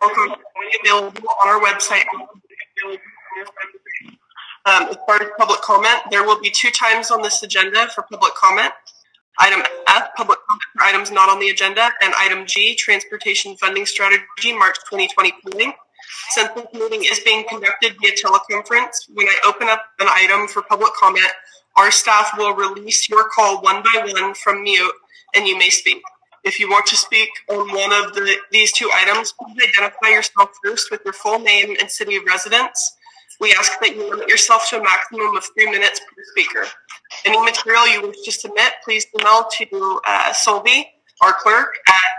Welcome. Available on our website. As far as public comment, there will be 2 times on this agenda for public comment. Item F, public comment for items not on the agenda, and item G, transportation funding strategy, March 2020 meeting. Since this meeting is being conducted via teleconference, when I open up an item for public comment, our staff will release your call one by one from mute, and you may speak. If you want to speak on one of these 2 items, please identify yourself first with your full name and city of residence. We ask that you limit yourself to a maximum of 3 minutes per speaker. Any material you wish to submit, please email to Solvi, our clerk, at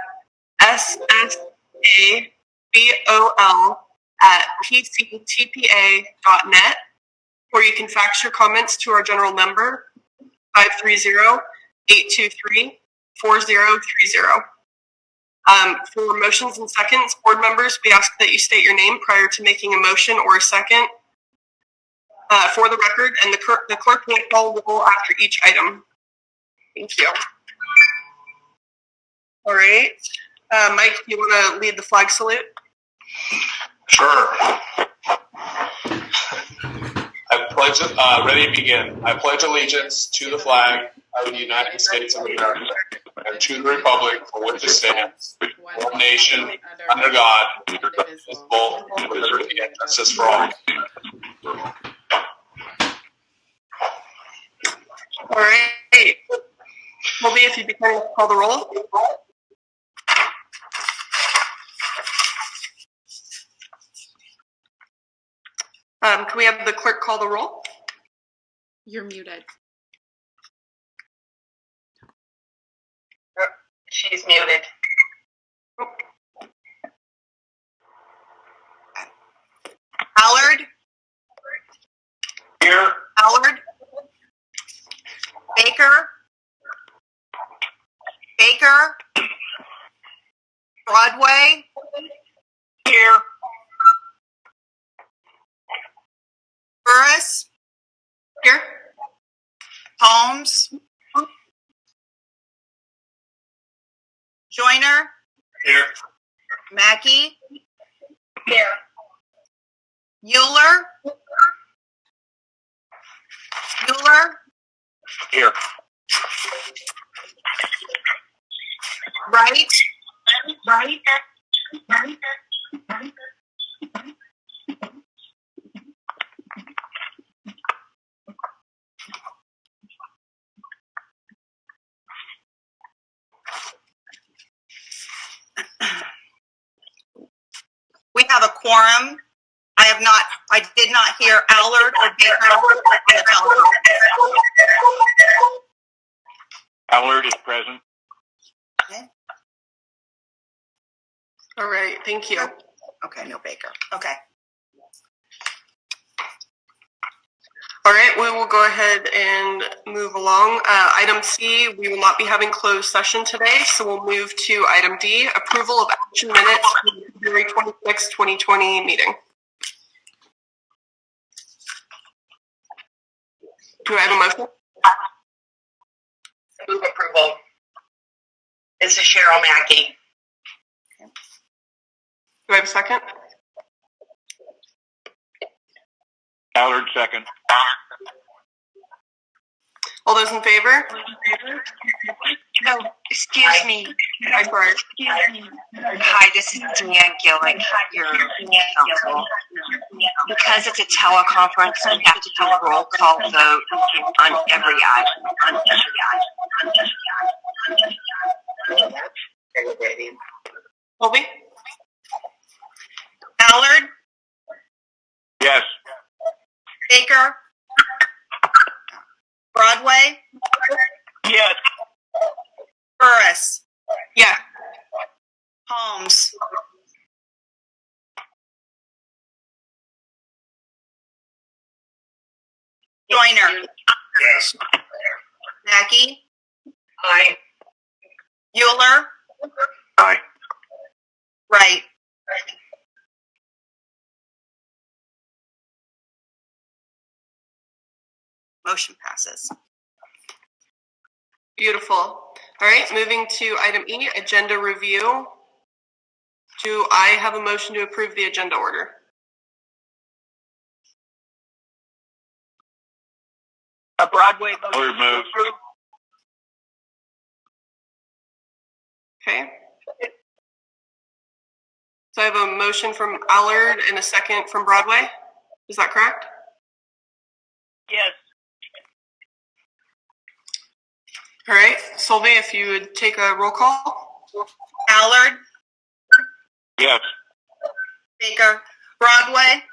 ssabol@pctpa.net, or you can fax your comments to our general number, 530-823-4030. For motions and seconds, board members, we ask that you state your name prior to making a motion or a second for the record, and the clerk will call roll after each item. Thank you. All right. Mike, do you want to lead the flag salute? Sure. Ready to begin. I pledge allegiance to the flag of the United States of America and to the republic for which it stands, one nation, under God, indivisible, with liberty and justice for all. All right. Colby, if you'd be kind to call the roll. Can we have the clerk call the roll? You're muted. She's muted. Allard? Here. Allard? Baker? Baker? Broadway? Here. Burris? Here. Holmes? Joyner? Here. Mackey? Here. Euler? Euler? Here. Right? Right. We have a quorum. I did not hear Allard or Baker on the telephone. Allard is present. Okay. All right. Thank you. Okay, no Baker. Okay. All right. We will go ahead and move along. Item C, we will not be having closed session today, so we'll move to item D, approval of action minutes for the February 26, 2020 meeting. Do I have a motion? Move approval. This is Cheryl Mackey. Do I have a second? Allard second. All those in favor? No, excuse me. I'm sorry. Hi, this is Deanne Gillick, your counsel. Because it's a teleconference, we have to do a roll call vote on every item. Colby? Allard? Yes. Baker? Broadway? Yes. Burris? Yeah. Holmes? Joyner? Yes. Mackey? Aye. Euler? Aye. Right. Motion passes. Beautiful. All right, moving to item E, agenda review. Do I have a motion to approve the agenda order? A Broadway motion. Allard moves. Okay. So I have a motion from Allard and a second from Broadway. Is that correct? Yes. All right. Solveig, if you would take a roll call. Allard, Yes. Baker, Broadway,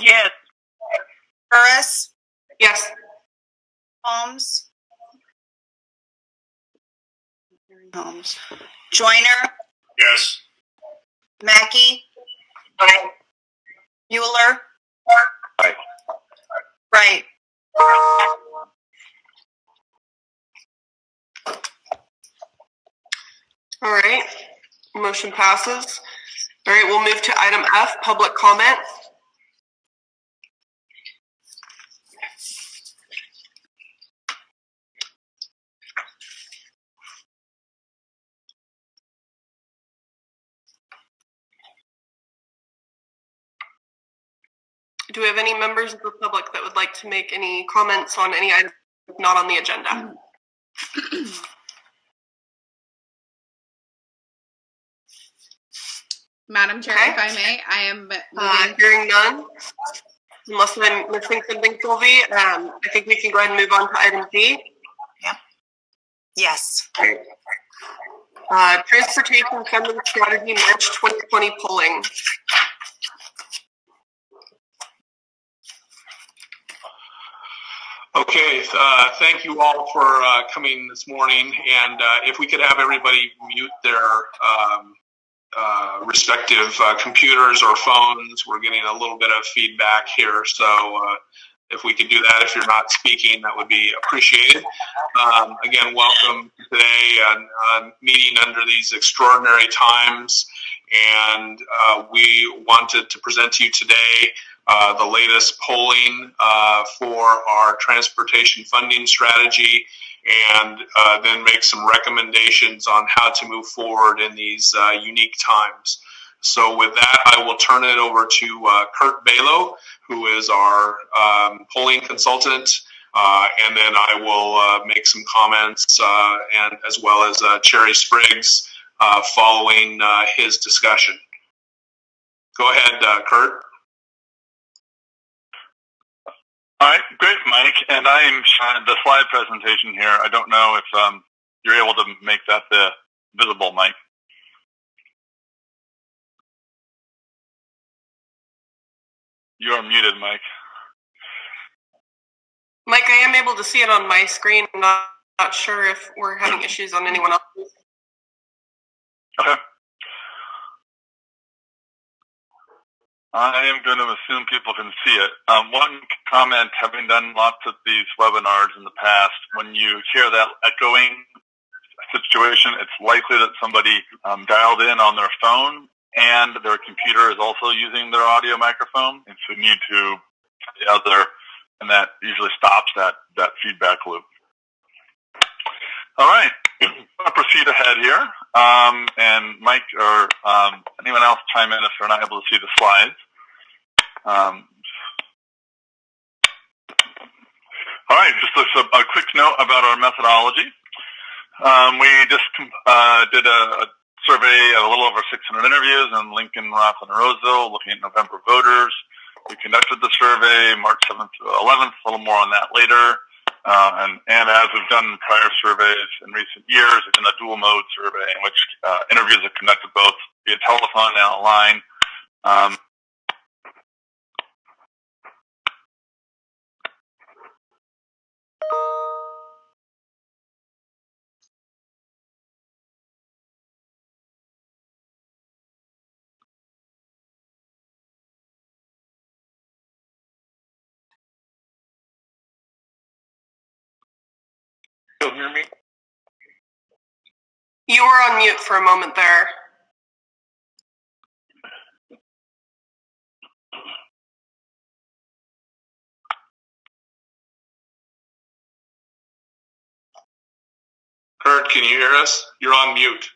Yes. Burris, Yes. Holmes, Joyner, Yes. Mackey, Mueller, Aye. Wright. All right. Motion passes. All right. We'll move to item F, public comment. Do we have any members of the public that would like to make any comments on any item not on the agenda? Madam Chair, Okay. if I may, I am moving. Hearing none, unless I'm missing something, Sylvie, I think we can go ahead and move on to item D. Yes. Transportation Funding Strategy March 2020 polling. Okay, thank you all for coming this morning, and if we could have everybody mute their respective computers or phones. We're getting a little bit of feedback here, so if we could do that, if you're not speaking, that would be appreciated. Again, welcome today, meeting under these extraordinary times, and we wanted to present to you today the latest polling for our transportation funding strategy, and then make some recommendations on how to move forward in these unique times. So with that, I will turn it over to Kurt Balo, who is our polling consultant, and then I will make some comments, and as well as Cherry Spriggs following his discussion. Go ahead, Kurt. All right, great, Mike. And I am the slide presentation here. I don't know if you're able to make that visible, Mike. You are muted, Mike. Mike, I am able to see it on my screen. I'm not sure if we're having issues on anyone else's. Okay. I am going to assume people can see it. One comment, having done lots of these webinars in the past, when you hear that echoing situation, it's likely that somebody dialed in on their phone and their computer is also using their audio microphone, and so you need to the other, and that usually stops that feedback loop. All right, I'll proceed ahead here, and Mike or anyone else chime in if they're not able to see the slides. All right, just a quick note about our methodology. We just did a survey of a little over 600 interviews in Lincoln, Rockland, and Roseville, looking at November voters. We conducted the survey March 7th to 11th, a little more on that later. And as we've done in prior surveys in recent years, we've done a dual mode survey in which interviews are conducted both via telephone and online. Can you hear me? You were on mute for a moment there. Kurt, can you hear us? You're on mute.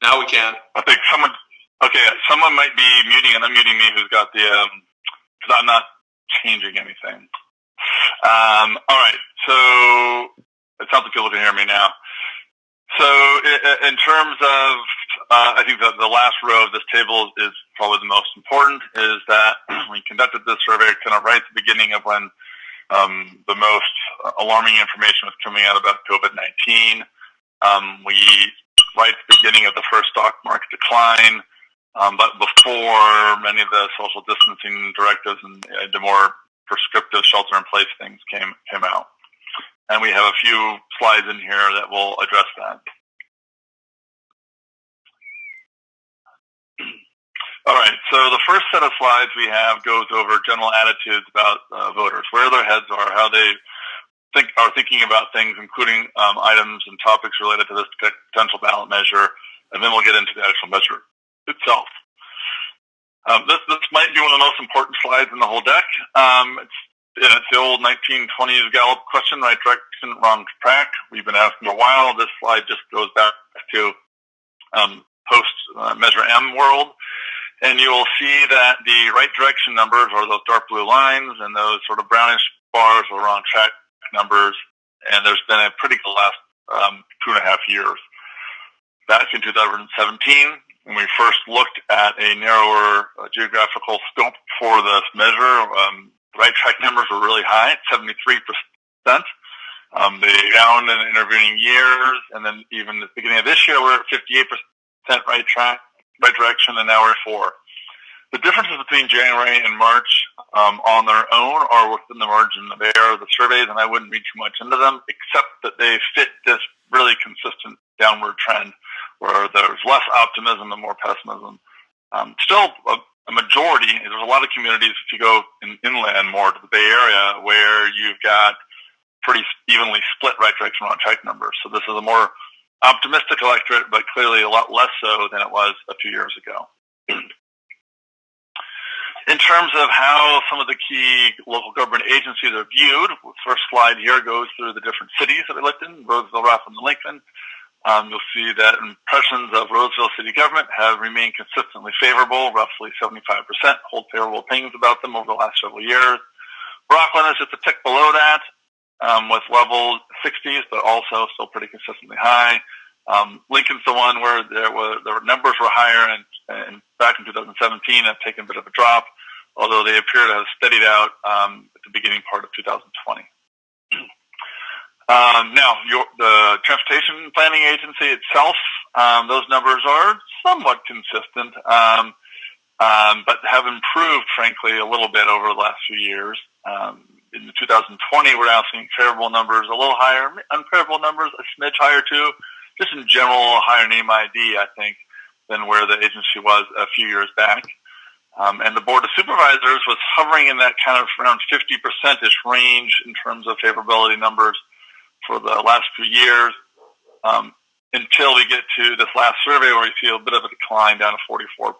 Now we can. I think someone might be muting and unmuting me who's got the, because I'm not changing anything. All right, so it sounds like people can hear me now. So in terms of, I think that the last row of this table is probably the most important, is that we conducted this survey kind of right at the beginning of when the most alarming information was coming out about COVID-19. Right at the beginning of the first stock market decline, but before many of the social distancing directives and the more prescriptive shelter-in-place things came out. And we have a few slides in here that will address that. All right, so the first set of slides we have goes over general attitudes about voters, where their heads are, how they are thinking about things, including items and topics related to this potential ballot measure, and then we'll get into the actual measure itself. This might be one of the most important slides in the whole deck. It's the old 1920s Gallup question, right direction, wrong track. We've been asking for a while. This slide just goes back to post-Measure M world. And you will see that the right direction numbers are those dark blue lines, and those sort of brownish bars are wrong track numbers. And there's been a pretty good last 2.5 years. Back in 2017, when we first looked at a narrower geographical scope for this measure, right track numbers were really high, 73%. They down in the intervening years, and then even at the beginning of this year, we're at 58% right track, right direction, and now we're at 4%. The differences between January and March on their own are within the margin of error of the surveys, and I wouldn't read too much into them, except that they fit this really consistent downward trend where there's less optimism and more pessimism. Still, a majority, there's a lot of communities, if you go inland more to the Bay Area, where you've got pretty evenly split right direction, wrong track numbers. So this is a more optimistic electorate, but clearly a lot less so than it was a few years ago. In terms of how some of the key local government agencies are viewed, the first slide here goes through the different cities that we looked in, Roseville, Rockland, and Lincoln. You'll see that impressions of Roseville city government have remained consistently favorable. Roughly 75% hold favorable opinions about them over the last several years. Rockland is just a tick below that, with level 60s, but also still pretty consistently high. Lincoln's the one where the numbers were higher, and back in 2017 have taken a bit of a drop, although they appear to have steadied out at the beginning part of 2020. Now, the Transportation Planning Agency itself, those numbers are somewhat consistent, but have improved, frankly, a little bit over the last few years. In 2020, we're now seeing favorable numbers a little higher, unfavorable numbers a smidge higher too. Just in general, a higher name ID, I think, than where the agency was a few years back. And the Board of Supervisors was hovering in that kind of around 50%-ish range in terms of favorability numbers for the last few years, until we get to this last survey where we see a bit of a decline down to 44%.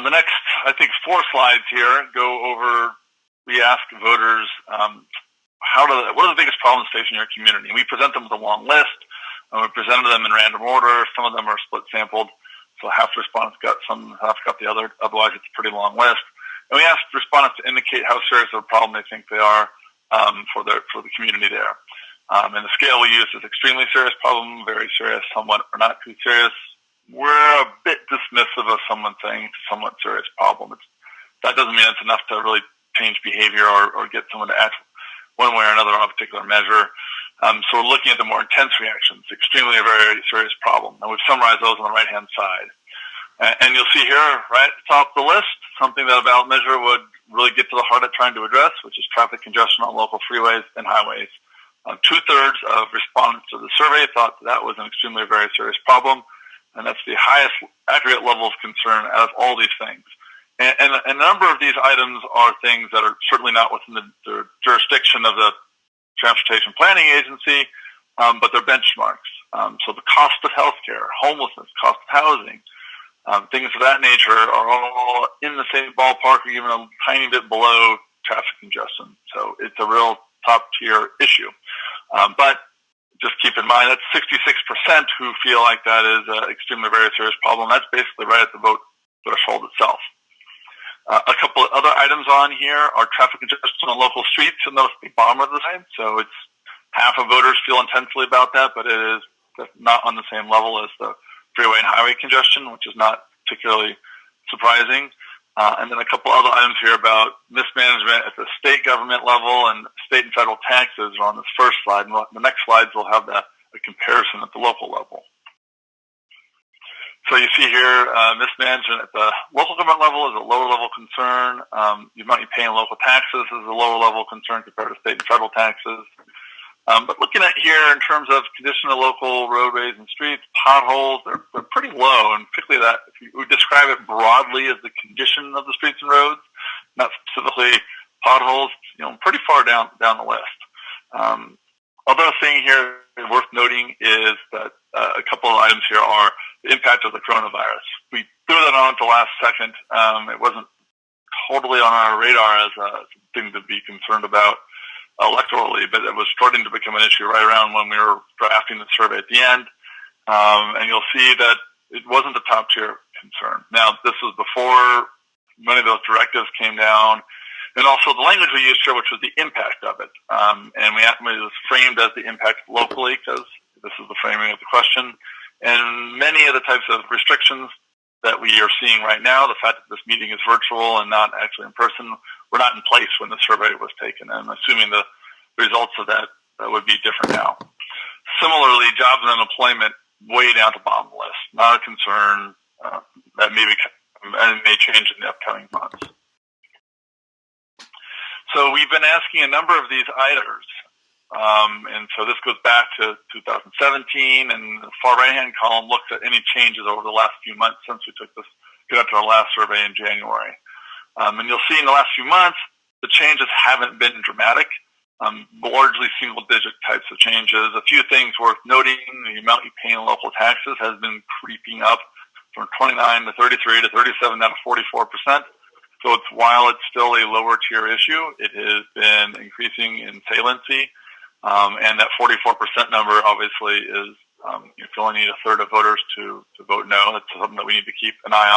The next, I think, 4 slides here go over, we ask voters, what are the biggest problems facing your community? And we present them with a long list, and we presented them in random order. Some of them are split sampled, so half the respondents got some, half got the other. Otherwise, it's a pretty long list. And we asked respondents to indicate how serious of a problem they think they are for the community there. And the scale we use is extremely serious problem, very serious, somewhat or not too serious. We're a bit dismissive of someone saying it's a somewhat serious problem. That doesn't mean it's enough to really change behavior or get someone to act one way or another on a particular measure. So we're looking at the more intense reactions, extremely a very serious problem. And we've summarized those on the right-hand side. And you'll see here, right at the top of the list, something that a ballot measure would really get to the heart of trying to address, which is traffic congestion on local freeways and highways. 2/3 of respondents to the survey thought that was an extremely very serious problem, and that's the highest aggregate level of concern out of all these things. And a number of these items are things that are certainly not within the jurisdiction of the Transportation Planning Agency, but they're benchmarks. So the cost of healthcare, homelessness, cost of housing, things of that nature are all in the same ballpark or even a tiny bit below traffic congestion. So it's a real top-tier issue. But just keep in mind that's 66% who feel like that is an extremely very serious problem. That's basically right at the vote threshold itself. A couple of other items on here are traffic congestion on local streets, and those at the bottom of the slide. So it's half of voters feel intensely about that, but it is not on the same level as the freeway and highway congestion, which is not particularly surprising. And then a couple other items here about mismanagement at the state government level, and state and federal taxes are on this first slide. And the next slides will have a comparison at the local level. So you see here, mismanagement at the local government level is a lower level concern. The amount you pay in local taxes is a lower level concern compared to state and federal taxes. But looking at here in terms of condition of local roadways and streets, potholes, they're pretty low. And particularly that, if you would describe it broadly as the condition of the streets and roads, not specifically potholes, pretty far down the list. Other thing here worth noting is that a couple of items here are the impact of the coronavirus. We threw that on at the last second. It wasn't totally on our radar as a thing to be concerned about electorally, but it was starting to become an issue right around when we were drafting the survey at the end. And you'll see that it wasn't a top tier concern. Now, this was before many of those directives came down, and also the language we used here, which was the impact of it. And it was framed as the impact locally, because this is the framing of the question. And many of the types of restrictions that we are seeing right now, the fact that this meeting is virtual and not actually in person, were not in place when the survey was taken. And I'm assuming the results of that would be different now. Similarly, jobs and unemployment way down to the bottom of the list. Not a concern. That may change in the upcoming months. So we've been asking a number of these items. And so this goes back to 2017, and the far right-hand column looks at any changes over the last few months since we conducted our last survey in January. And you'll see in the last few months, the changes haven't been dramatic, largely single-digit types of changes. A few things worth noting: the amount you pay in local taxes has been creeping up from 29 to 33 to 37 down to 44%. So while it's still a lower tier issue, it has been increasing in saliency. And that 44% number obviously is, you only need a third of voters to vote no. That's something that we need to keep an eye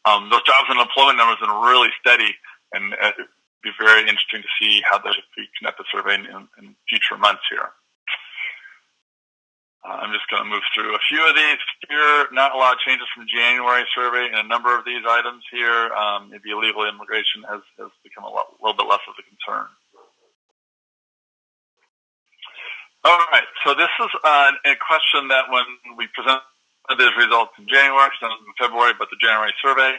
on. Those jobs and employment numbers have been really steady, and it'd be very interesting to see how those we conduct the survey in future months here. I'm just going to move through a few of these here. Not a lot of changes from January survey in a number of these items here. Maybe illegal immigration has become a little bit less of a concern. All right, so this is a question that when we presented these results in January, presented in February, but the January survey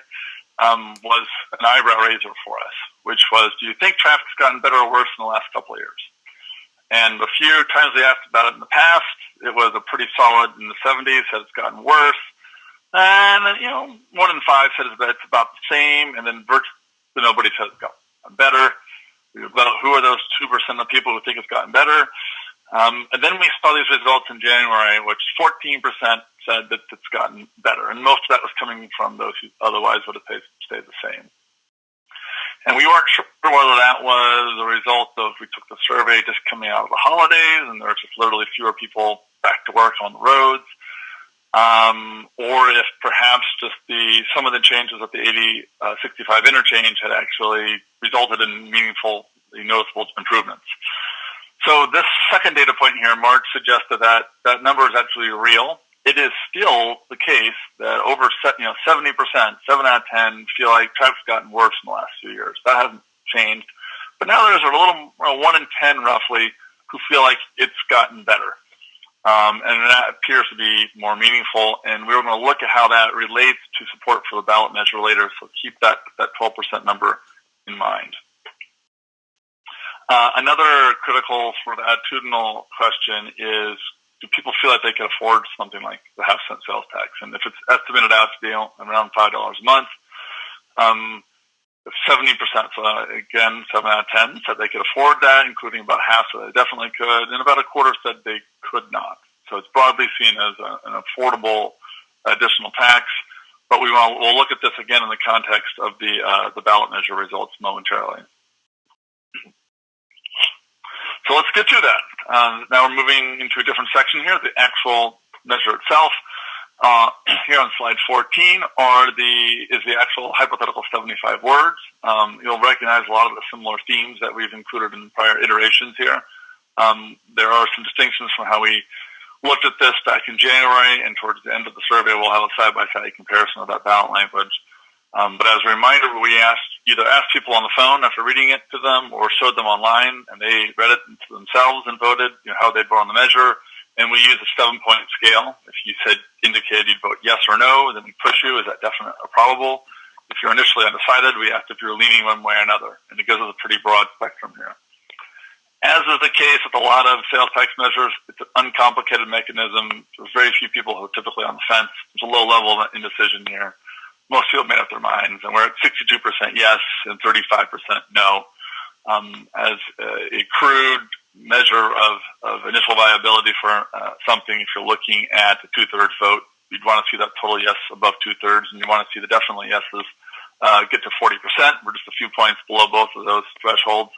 was an eyebrow raiser for us, which was, do you think traffic's gotten better or worse in the last couple of years? And a few times we asked about it in the past, it was a pretty solid in the 70s, said it's gotten worse. And, 1 in 5 said it's about the same, and then virtually nobody said it's gotten better. Who are those 2% of people who think it's gotten better? And then we saw these results in January, which 14% said that it's gotten better. And most of that was coming from those who otherwise would have stayed the same. And we weren't sure whether that was a result of, we took the survey just coming out of the holidays and there were just literally fewer people back to work on the roads, or if perhaps just some of the changes at the 80-65 interchange had actually resulted in meaningful, noticeable improvements. So this second data point here, March, suggested that that number is actually real. It is still the case that over 70%, 7 out of 10, feel like traffic's gotten worse in the last few years. That hasn't changed. But now there's a little 1 in 10, roughly, who feel like it's gotten better. And that appears to be more meaningful. And we're going to look at how that relates to support for the ballot measure later. So keep that 12% number in mind. Another critical sort of attitudinal question is, do people feel like they can afford something like the half-cent sales tax? And if it's estimated out to be around $5 a month, 70%, so again, 7 out of 10 said they could afford that, including about half said they definitely could, and about a quarter said they could not. So it's broadly seen as an affordable additional tax, but we'll look at this again in the context of the ballot measure results momentarily. So let's get to that. Now we're moving into a different section here, the actual measure itself. Here on slide 14 is the actual hypothetical 75 words. You'll recognize a lot of the similar themes that we've included in prior iterations here. There are some distinctions from how we looked at this back in January, and towards the end of the survey, we'll have a side-by-side comparison of that ballot language. But as a reminder, we either asked people on the phone after reading it to them or showed them online, and they read it to themselves and voted how they'd vote on the measure. And we use a 7-point scale. If you indicated you'd vote yes or no, then we push you. Is that definite or probable? If you're initially undecided, we asked if you're leaning one way or another. And it gives us a pretty broad spectrum here. As is the case with a lot of sales tax measures, it's an uncomplicated mechanism. There's very few people who are typically on the fence. There's a low level of indecision here. Most people made up their minds, and we're at 62% yes and 35% no. As a crude measure of initial viability for something, if you're looking at a 2/3 vote, you'd want to see that total yes above 2/3, and you want to see the definitely yeses get to 40%. We're just a few points below both of those thresholds.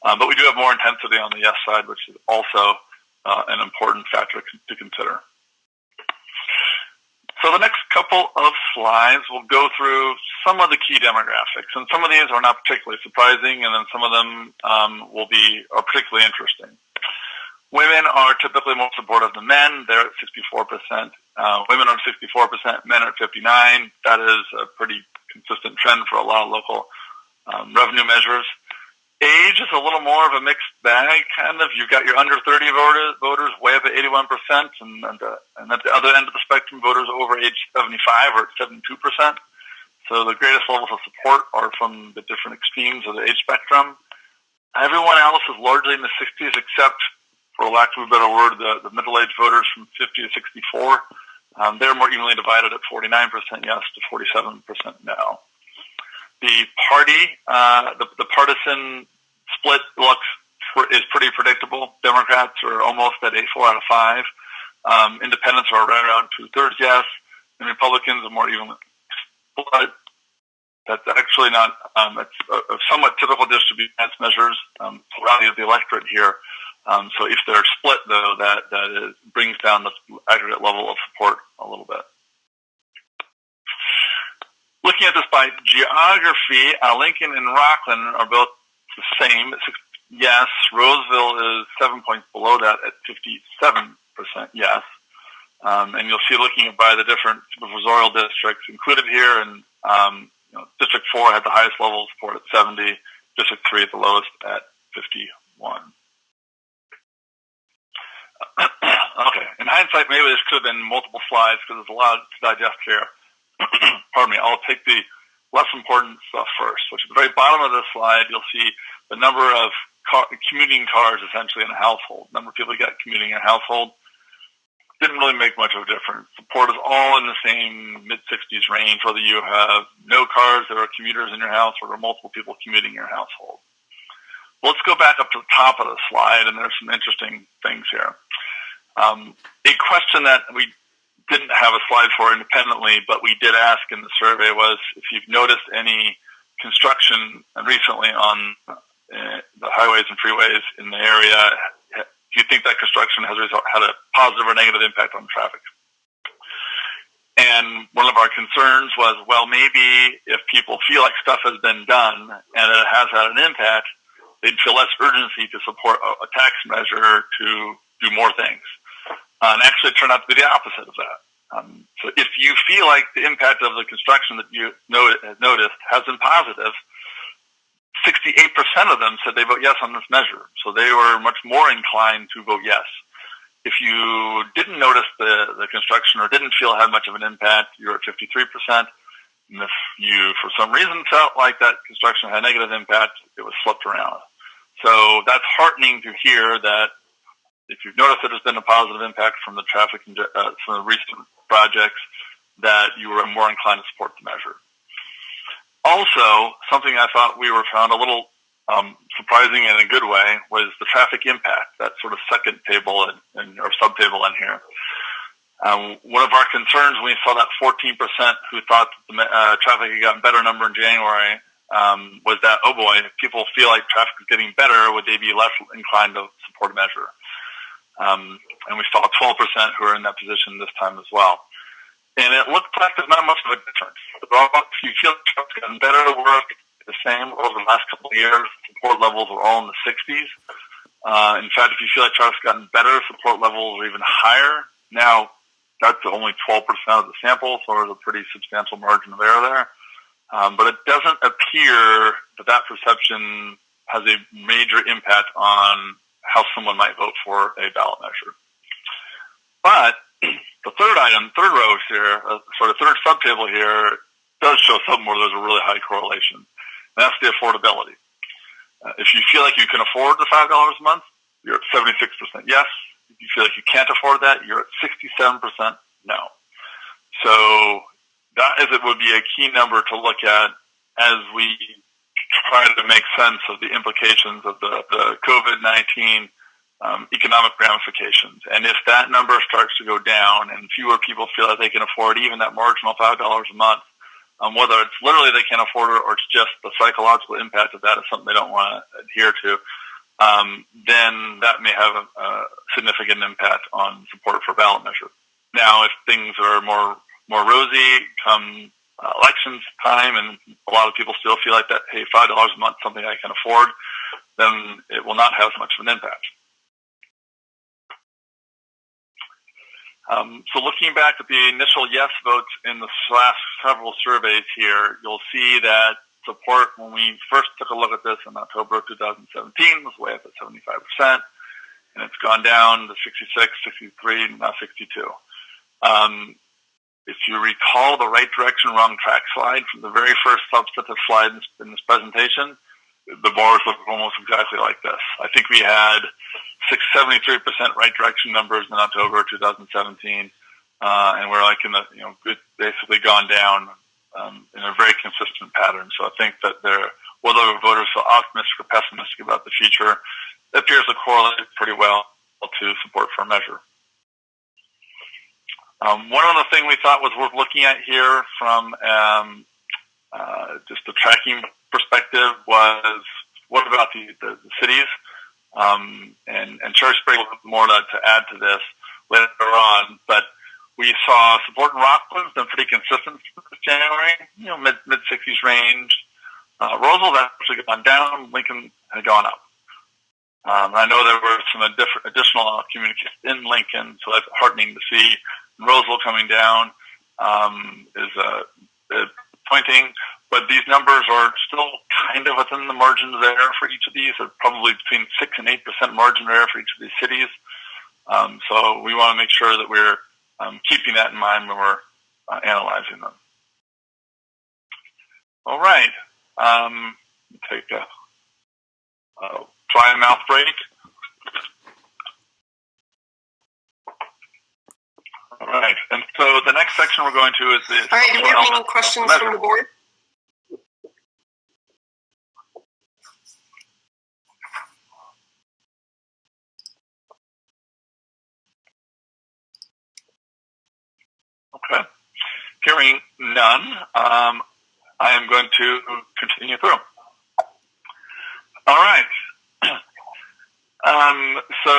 But we do have more intensity on the yes side, which is also an important factor to consider. So the next couple of slides will go through some of the key demographics, and some of these are not particularly surprising, and then some of them are particularly interesting. Women are typically more supportive than men. They're at 64%. Women are 64%. Men are at 59%. That is a pretty consistent trend for a lot of local revenue measures. Age is a little more of a mixed bag, kind of. You've got your under 30 voters way up at 81%, and at the other end of the spectrum, voters over age 75 are at 72%. So the greatest levels of support are from the different extremes of the age spectrum. Everyone else is largely in the 60s, except, for lack of a better word, the middle-aged voters from 50 to 64. They're more evenly divided at 49% yes to 47% no. The partisan split is pretty predictable. Democrats are almost at 4 out of 5. Independents are right around 2/3 yes, and Republicans are more evenly split. That's actually not. It's a somewhat typical distribution as measures throughout the electorate here. So if they're split, though, that brings down the aggregate level of support a little bit. Looking at this by geography, Lincoln and Rockland are both the same at 6 yes. Roseville is 7 points below that at 57% yes. And you'll see looking by the different supervisorial districts included here, and District 4 had the highest level of support at 70, District 3 at the lowest at 51. Okay, in hindsight, maybe this could have been multiple slides because there's a lot to digest here. Pardon me, I'll take the less important stuff first, which at the very bottom of this slide, you'll see the number of commuting cars essentially in a household. Number of people who got commuting in a household didn't really make much of a difference. Support is all in the same mid-60s range, whether you have no cars that are commuters in your house or there are multiple people commuting in your household. Well, let's go back up to the top of the slide, and there's some interesting things here. A question that we didn't have a slide for independently, but we did ask in the survey was if you've noticed any construction recently on the highways and freeways in the area. Do you think that construction has had a positive or negative impact on traffic? And one of our concerns was, well, maybe if people feel like stuff has been done and it has had an impact, they'd feel less urgency to support a tax measure to do more things. And actually, it turned out to be the opposite of that. So if you feel like the impact of the construction that you noticed has been positive, 68% of them said they vote yes on this measure. So they were much more inclined to vote yes. If you didn't notice the construction or didn't feel it had much of an impact, you're at 53%. And if you, for some reason, felt like that construction had a negative impact, it was flipped around. So that's heartening to hear that if you've noticed that there's been a positive impact from the traffic, from the recent projects, that you were more inclined to support the measure. Also, something I thought we found a little surprising in a good way was the traffic impact, that sort of second table or subtable in here. One of our concerns when we saw that 14% who thought that the traffic had gotten better number in January was that, oh boy, if people feel like traffic is getting better, would they be less inclined to support a measure? And we saw 12% who are in that position this time as well. And it looks like there's not much of a difference. If you feel like Trump's gotten better at work, the same over the last couple of years. Support levels are all in the 60s. In fact, if you feel like Trump's gotten better, support levels are even higher. Now, that's only 12% of the sample, so there's a pretty substantial margin of error there. But it doesn't appear that perception has a major impact on how someone might vote for a ballot measure. But the third row here, sort of third subtable here, does show something where there's a really high correlation. And that's the affordability. If you feel like you can afford the $5 a month, you're at 76% yes. If you feel like you can't afford that, you're at 67% no. So that would be a key number to look at as we try to make sense of the implications of the COVID-19 economic ramifications. And if that number starts to go down and fewer people feel that they can afford even that marginal $5 a month, whether it's literally they can't afford it or it's just the psychological impact of that is something they don't want to adhere to, then that may have a significant impact on support for ballot measure. Now, if things are more rosy come elections time and a lot of people still feel like that, hey, $5 a month is something I can afford, then it will not have much of an impact. So looking back at the initial yes votes in the last several surveys here, you'll see that support, when we first took a look at this in October of 2017, was way up at 75%, and it's gone down to 66, 63, and now 62. If you recall the right direction, wrong track slide from the very first substantive slide in this presentation, the bars look almost exactly like this. I think we had 73% right direction numbers in October 2017, and we're like in the, it's basically gone down in a very consistent pattern. So I think that whether voters feel optimistic or pessimistic about the future, it appears to correlate pretty well to support for a measure. One other thing we thought was worth looking at here from just a tracking perspective was, what about the cities? And Sherry Sprague will have more to add to this later on, but we saw support in Rockland's been pretty consistent this January, mid-60s range. Roseville has actually gone down. Lincoln had gone up. I know there were some additional communication in Lincoln, so that's heartening to see. Roseville coming down is pointing, but these numbers are still kind of within the margins there for each of these. They're probably between 6 and 8% margin there for each of these cities. So we want to make sure that we're keeping that in mind when we're analyzing them. All right. Take a dry mouth break. All right. And so the next section we're going to is the... All right. Do we have any questions from the board? Okay. Hearing none, I am going to continue through. All right. So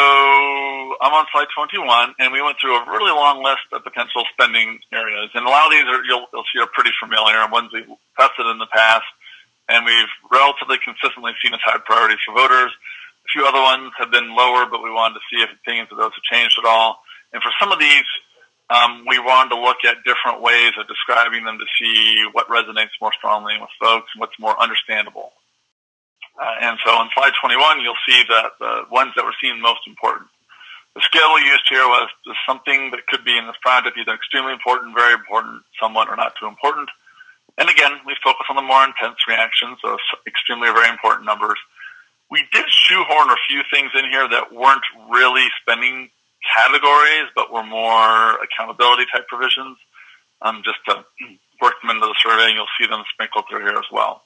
I'm on slide 21, and we went through a really long list of potential spending areas. And a lot of these you'll see are pretty familiar, and ones we've tested in the past, and we've relatively consistently seen as high priorities for voters. A few other ones have been lower, but we wanted to see if opinions of those have changed at all. And for some of these, we wanted to look at different ways of describing them to see what resonates more strongly with folks and what's more understandable. And so on slide 21, you'll see that the ones that were seen most important. The scale we used here was just something that could be in this project either extremely important, very important, somewhat, or not too important. And again, we focus on the more intense reactions, so extremely or very important numbers. We did shoehorn a few things in here that weren't really spending categories, but were more accountability type provisions, just to work them into the survey, and you'll see them sprinkled through here as well.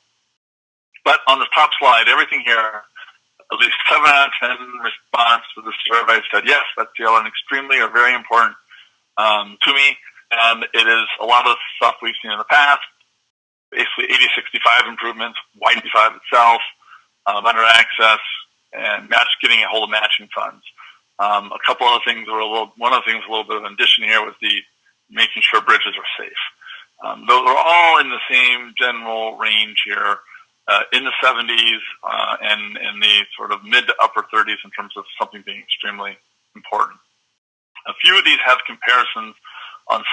But on the top slide, everything here, at least 7 out of 10 response to the survey said, yes, that's an extremely or very important to me, and it is a lot of the stuff we've seen in the past, basically 80-65 improvements, Y85 itself, better access, and getting a hold of matching funds. A couple other things one of the things a little bit of an addition here was the making sure bridges are safe. Those are all in the same general range here, in the 70s and in the sort of mid to upper 30s in terms of something being extremely important. A few of these have comparisons on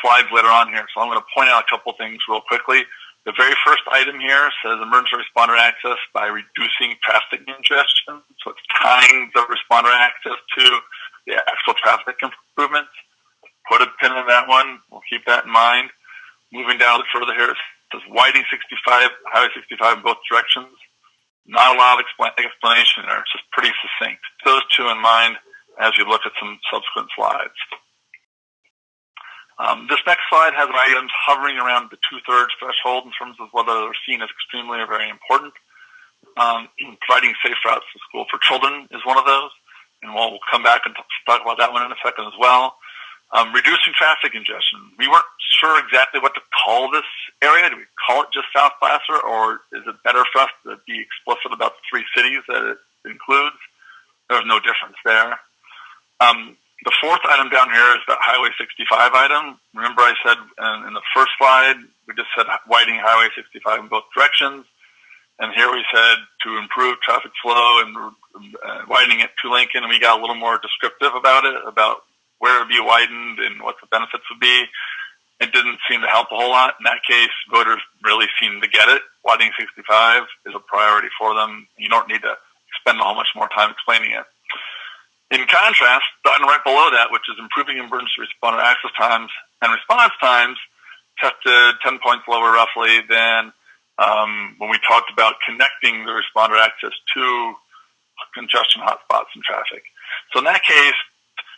slides later on here, so I'm going to point out a couple things real quickly. The very first item here says emergency responder access by reducing traffic congestion. So it's tying the responder access to the actual traffic improvements. Put a pin in that one. We'll keep that in mind. Moving down further here, it says widening Highway 65 in both directions. Not a lot of explanation there. It's just pretty succinct. Those two in mind as you look at some subsequent slides. This next slide has items hovering around the 2/3 threshold in terms of whether they're seen as extremely or very important. Providing safe routes to school for children is one of those, and we'll come back and talk about that one in a second as well. Reducing traffic congestion. We weren't sure exactly what to call this area. Do we call it just South Placer, or is it better for us to be explicit about the 3 cities that it includes? There's no difference there. The fourth item down here is that Highway 65 item. Remember I said in the first slide, we just said widening Highway 65 in both directions. And here we said to improve traffic flow and widening it to Lincoln. And we got a little more descriptive about it, about where it would be widened and what the benefits would be. It didn't seem to help a whole lot. In that case, voters really seemed to get it. Widening 65 is a priority for them. You don't need to spend a whole much more time explaining it. In contrast, the item right below that, which is improving emergency responder access times and response times, tested 10 points lower roughly than when we talked about connecting the responder access to congestion hotspots and traffic. So in that case,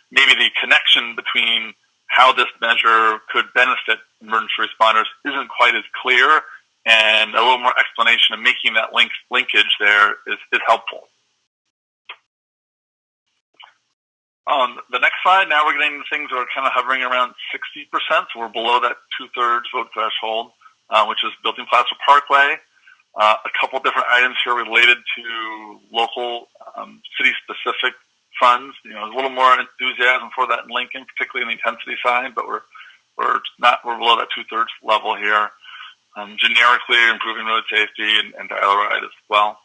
maybe the connection between how this measure could benefit emergency responders isn't quite as clear, and a little more explanation of making that linkage there is helpful. On the next slide, now we're getting into things that are kind of hovering around 60%, so we're below that 2/3 vote threshold, which is building Placer Parkway. A couple different items here related to local city-specific funds. You know, there's a little more enthusiasm for that in Lincoln, particularly on the intensity side, but we're below that 2/3 level here. Generically, improving road safety and dial-a-ride as well.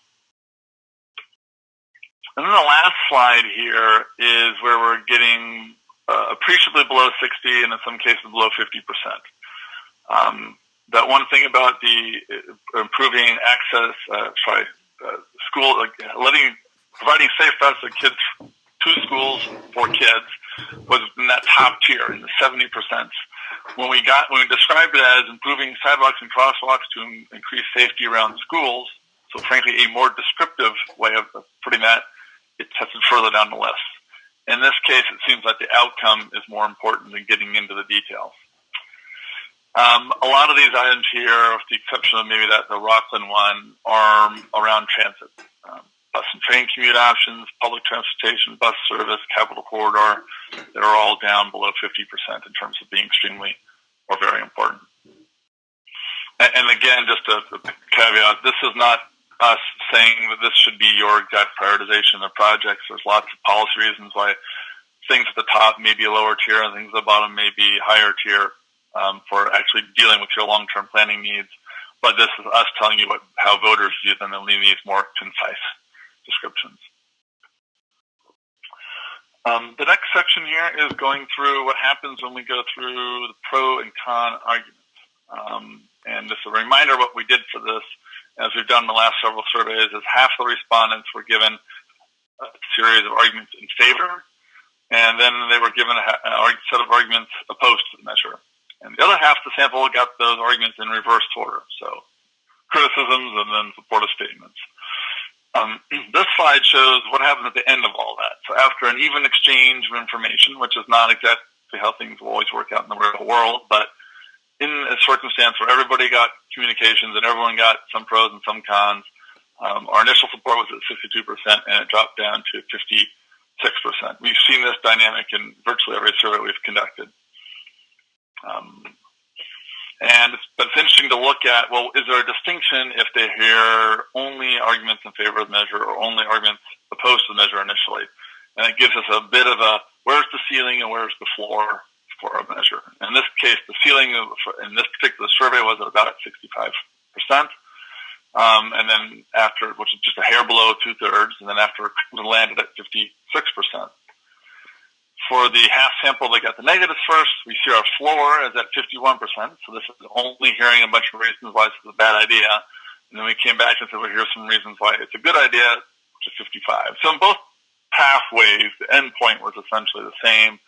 And then the last slide here is where we're getting appreciably below 60 and in some cases below 50%. That one thing about the improving access, school, providing safe routes to kids to schools for kids was in that top tier in the 70%. When we described it as improving sidewalks and crosswalks to increase safety around schools, so frankly a more descriptive way of putting that, it tested further down the list. In this case, it seems like the outcome is more important than getting into the details. A lot of these items here, with the exception of maybe the Rockland one, are around transit. Bus and train commute options, public transportation, bus service, Capital Corridor, they're all down below 50% in terms of being extremely or very important. And again, just a caveat, this is not us saying that this should be your exact prioritization of projects. There's lots of policy reasons why things at the top may be a lower tier and things at the bottom may be higher tier for actually dealing with your long-term planning needs. But this is us telling you how voters view them and leaving these more concise descriptions. The next section here is going through what happens when we go through the pro and con arguments. And just a reminder, what we did for this, as we've done in the last several surveys, is half the respondents were given a series of arguments in favor, and then they were given a set of arguments opposed to the measure. And the other half of the sample got those arguments in reverse order, so criticisms and then supportive statements. This slide shows what happens at the end of all that. So after an even exchange of information, which is not exactly how things will always work out in the real world, but in a circumstance where everybody got communications and everyone got some pros and some cons, our initial support was at 62% and it dropped down to 56%. We've seen this dynamic in virtually every survey we've conducted. But it's interesting to look at, well, is there a distinction if they hear only arguments in favor of the measure or only arguments opposed to the measure initially? and it gives us a bit of a where's the ceiling and where's the floor for a measure. In this case, the ceiling in this particular survey was about at 65%, and then after, which is just a hair below 2/3, and then after it landed at 56%. For the half sample that got the negatives first, we see our floor is at 51%. So this is only hearing a bunch of reasons why this is a bad idea. And then we came back and said, well, here's some reasons why it's a good idea, which is 55. So in both pathways, the endpoint was essentially the same,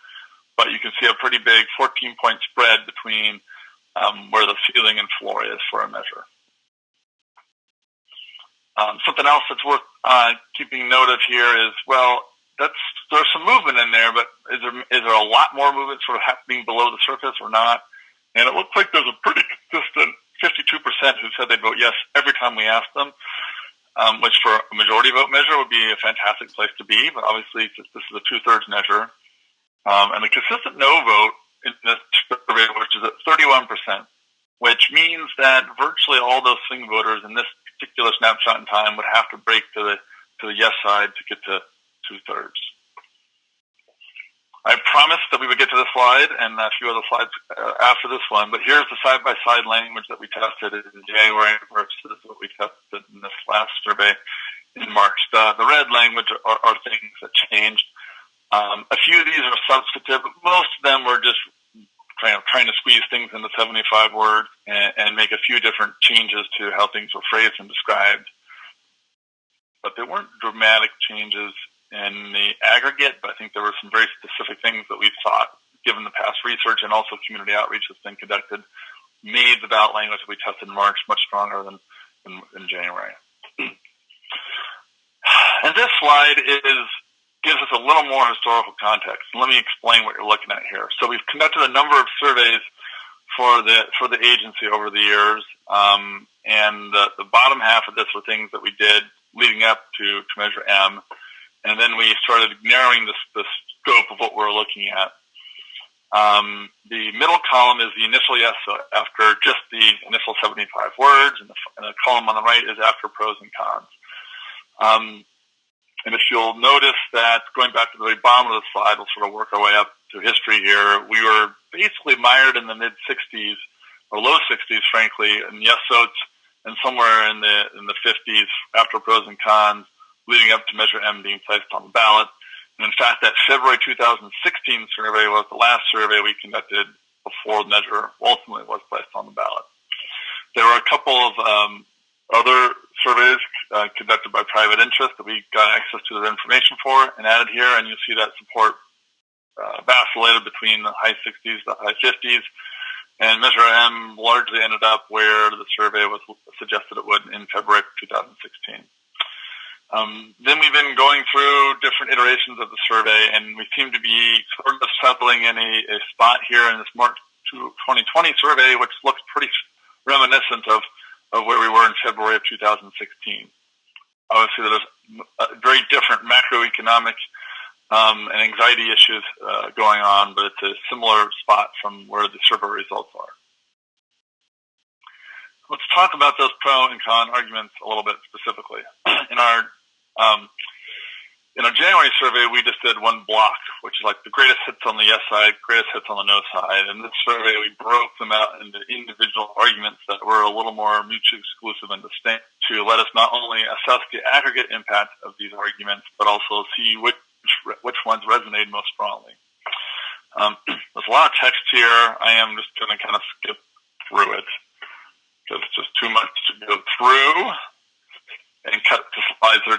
but you can see a pretty big 14-point spread between where the ceiling and floor is for a measure. Something else that's worth keeping note of here is, well, there's some movement in there, but is there a lot more movement sort of happening below the surface or not? And it looks like there's a pretty consistent 52% who said they'd vote yes every time we asked them, which for a majority vote measure would be a fantastic place to be, but obviously this is a 2/3 measure. And the consistent no vote in this survey, which is at 31%, which means that virtually all those swing voters in this particular snapshot in time would have to break to the yes side to get to 2/3. I promised that we would get to this slide and a few other slides after this one, but here's the side-by-side language that we tested in January versus what we tested in this last survey in March. The red language are things that changed. A few of these are substantive, but most of them were just trying to squeeze things into 75 words and make a few different changes to how things were phrased and described. But there weren't dramatic changes in the aggregate, but I think there were some very specific things that we thought, given the past research and also community outreach that's been conducted, made the ballot language that we tested in March much stronger than in January. And this slide gives us a little more historical context. Let me explain what you're looking at here. So we've conducted a number of surveys for the agency over the years, and the bottom half of this were things that we did leading up to Measure M, and then we started narrowing the scope of what we're looking at. The middle column is the initial yes after just the initial 75 words, and the column on the right is after pros and cons. And if you'll notice that, going back to the very bottom of the slide, we'll sort of work our way up to history here. We were basically mired in the mid-60s, or low 60s, frankly, in yes votes, and somewhere in the 50s after pros and cons, leading up to Measure M being placed on the ballot. And in fact, that February 2016 survey was the last survey we conducted before the measure ultimately was placed on the ballot. There were a couple of other surveys conducted by private interest that we got access to the information for and added here, and you'll see that support vacillated between the high 60s to high 50s, and Measure M largely ended up where the survey was suggested it would in February 2016. Then we've been going through different iterations of the survey, and we seem to be sort of settling in a spot here in this March 2020 survey, which looks pretty reminiscent of where we were in February of 2016. Obviously, there's very different macroeconomic and anxiety issues going on, but it's a similar spot from where the survey results are. Let's talk about those pro and con arguments a little bit specifically. In our January survey, we just did one block, which is like the greatest hits on the yes side, greatest hits on the no side. And this survey, we broke them out into individual arguments that were a little more mutually exclusive and distinct to let us not only assess the aggregate impact of these arguments, but also see which ones resonate most strongly. There's a lot of text here. I am just going to kind of skip through it because it's just too much to go through, and cut to slide 36,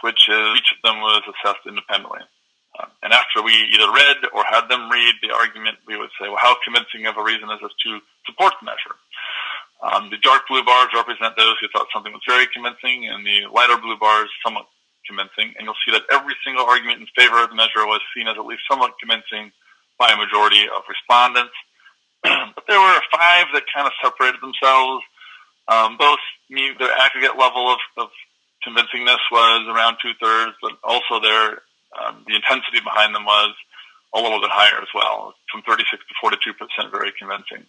which is each of them was assessed independently. And after we either read or had them read the argument, we would say, well, how convincing of a reason is this to support the measure? The dark blue bars represent those who thought something was very convincing, and the lighter blue bars somewhat convincing. And you'll see that every single argument in favor of the measure was seen as at least somewhat convincing by a majority of respondents. But there were 5 that kind of separated themselves. Both mean their aggregate level of convincingness was around 2/3, but also the intensity behind them was a little bit higher as well, from 36 to 42%, very convincing.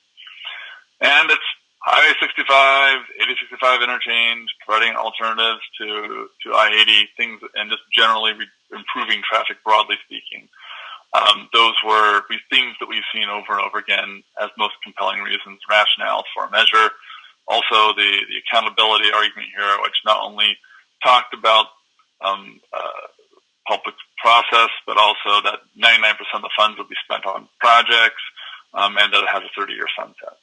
And it's Highway 65, 8065 interchange, providing alternatives to I-80, things, and just generally improving traffic broadly speaking. Those were things that we've seen over and over again as most compelling reasons, rationales for a measure. Also, the accountability argument here, which not only talked about public process, but also that 99% of the funds will be spent on projects, and that it has a 30-year sunset.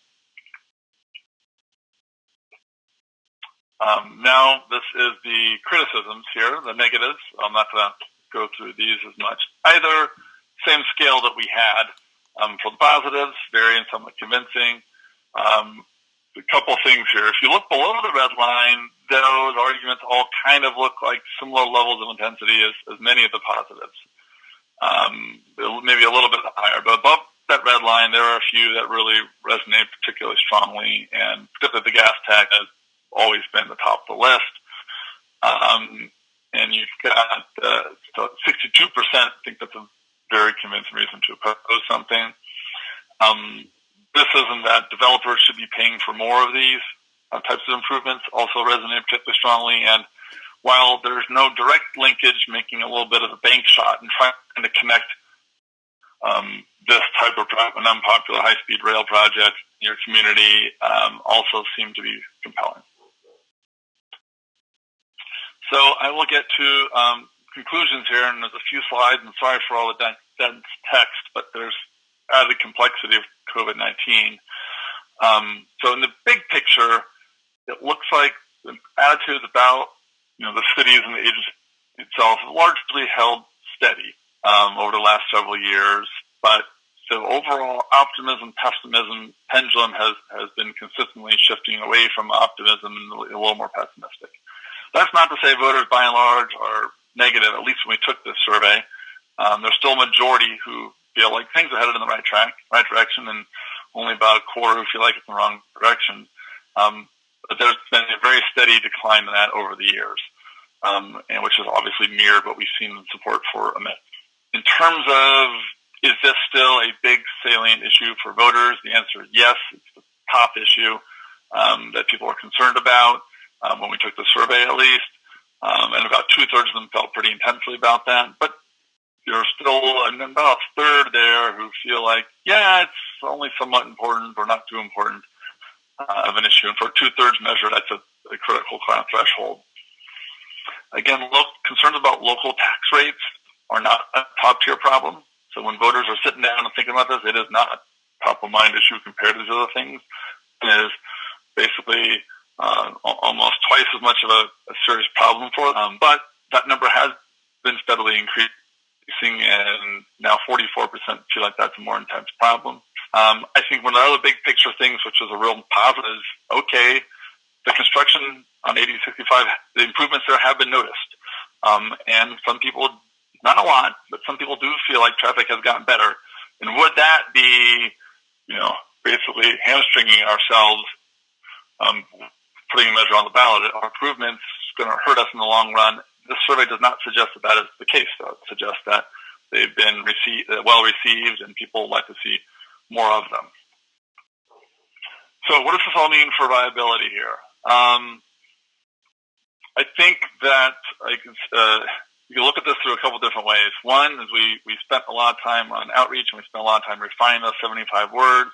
Now, this is the criticisms here, the negatives. I'm not going to go through these as much. Either same scale that we had. For the positives, very and somewhat convincing. A couple things here. If you look below the red line, those arguments all kind of look like similar levels of intensity as many of the positives. Maybe a little bit higher, but above that red line, there are a few that really resonate particularly strongly, and particularly the gas tax has always been the top of the list. And you've got 62% think that's a very convincing reason to oppose something. Criticism that developers should be paying for more of these types of improvements also resonate particularly strongly. And while there's no direct linkage, making a little bit of a bank shot and trying to connect this type of an unpopular high-speed rail project in your community also seem to be compelling. So I will get to conclusions here, and there's a few slides, and sorry for all the dense text, but there's added complexity of COVID-19. So in the big picture, it looks like the attitudes about the cities and the agency itself have largely held steady over the last several years, but the overall optimism, pessimism pendulum has been consistently shifting away from optimism and a little more pessimistic. That's not to say voters, by and large, are negative, at least when we took this survey. There's still a majority who feel like things are headed in the right direction, and only about a quarter who feel like it's in the wrong direction. But there's been a very steady decline in that over the years, and which is obviously mirrored what we've seen in support for a minute. In terms of, is this still a big salient issue for voters? The answer is yes. It's the top issue that people are concerned about when we took the survey, at least. And about 2/3 of them felt pretty intensely about that. But there's still about a third there who feel like, yeah, it's only somewhat important or not too important of an issue. And for a 2/3 measure, that's a critical kind of threshold. Again, concerns about local tax rates are not a top-tier problem. So when voters are sitting down and thinking about this, it is not a top-of-mind issue compared to the other things. It is basically almost twice as much of a serious problem for them. But that number has been steadily increasing, and now 44% feel like that's a more intense problem. I think one of the other big picture things, which is a real positive, is, okay, the construction on 8065, the improvements there have been noticed. And some people, not a lot, but some people do feel like traffic has gotten better. And would that be, basically hamstringing ourselves, putting a measure on the ballot? Are improvements going to hurt us in the long run? This survey does not suggest that is the case, though. It suggests that they've been well received and people would like to see more of them. So what does this all mean for viability here? I think that you can look at this through a couple different ways. One is we spent a lot of time on outreach, and we spent a lot of time refining those 75 words,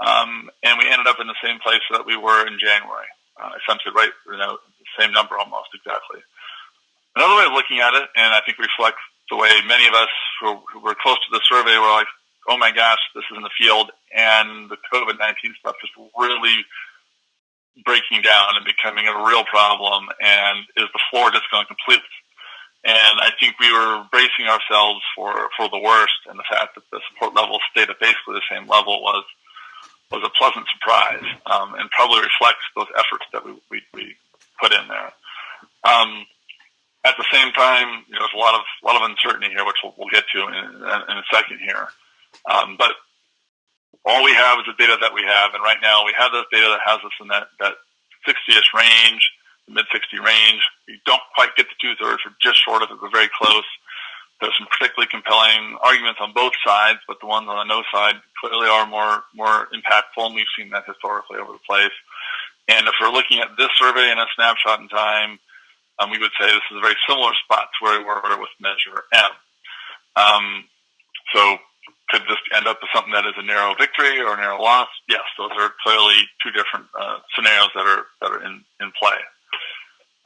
and we ended up in the same place that we were in January, essentially right, the same number almost exactly. Another way of looking at it, and I think reflects the way many of us who were close to the survey were like, oh my gosh, this is in the field, and the COVID-19 stuff is really breaking down and becoming a real problem, and is the floor just going completely? And I think we were bracing ourselves for the worst, and the fact that the support level stayed at basically the same level was a pleasant surprise, and probably reflects those efforts that we put in there. At the same time, there's a lot of uncertainty here, which we'll get to in a second here. But all we have is the data that we have, and right now we have this data that has us in that 60-ish range, the mid-60 range. We don't quite get to 2/3. We're just short of it. We're very close. There's some particularly compelling arguments on both sides, but the ones on the no side clearly are more impactful, and we've seen that historically over the place. And if we're looking at this survey in a snapshot in time, we would say this is a very similar spot to where we were with Measure M. So could this end up as something that is a narrow victory or a narrow loss? Yes, those are clearly two different scenarios that are in play.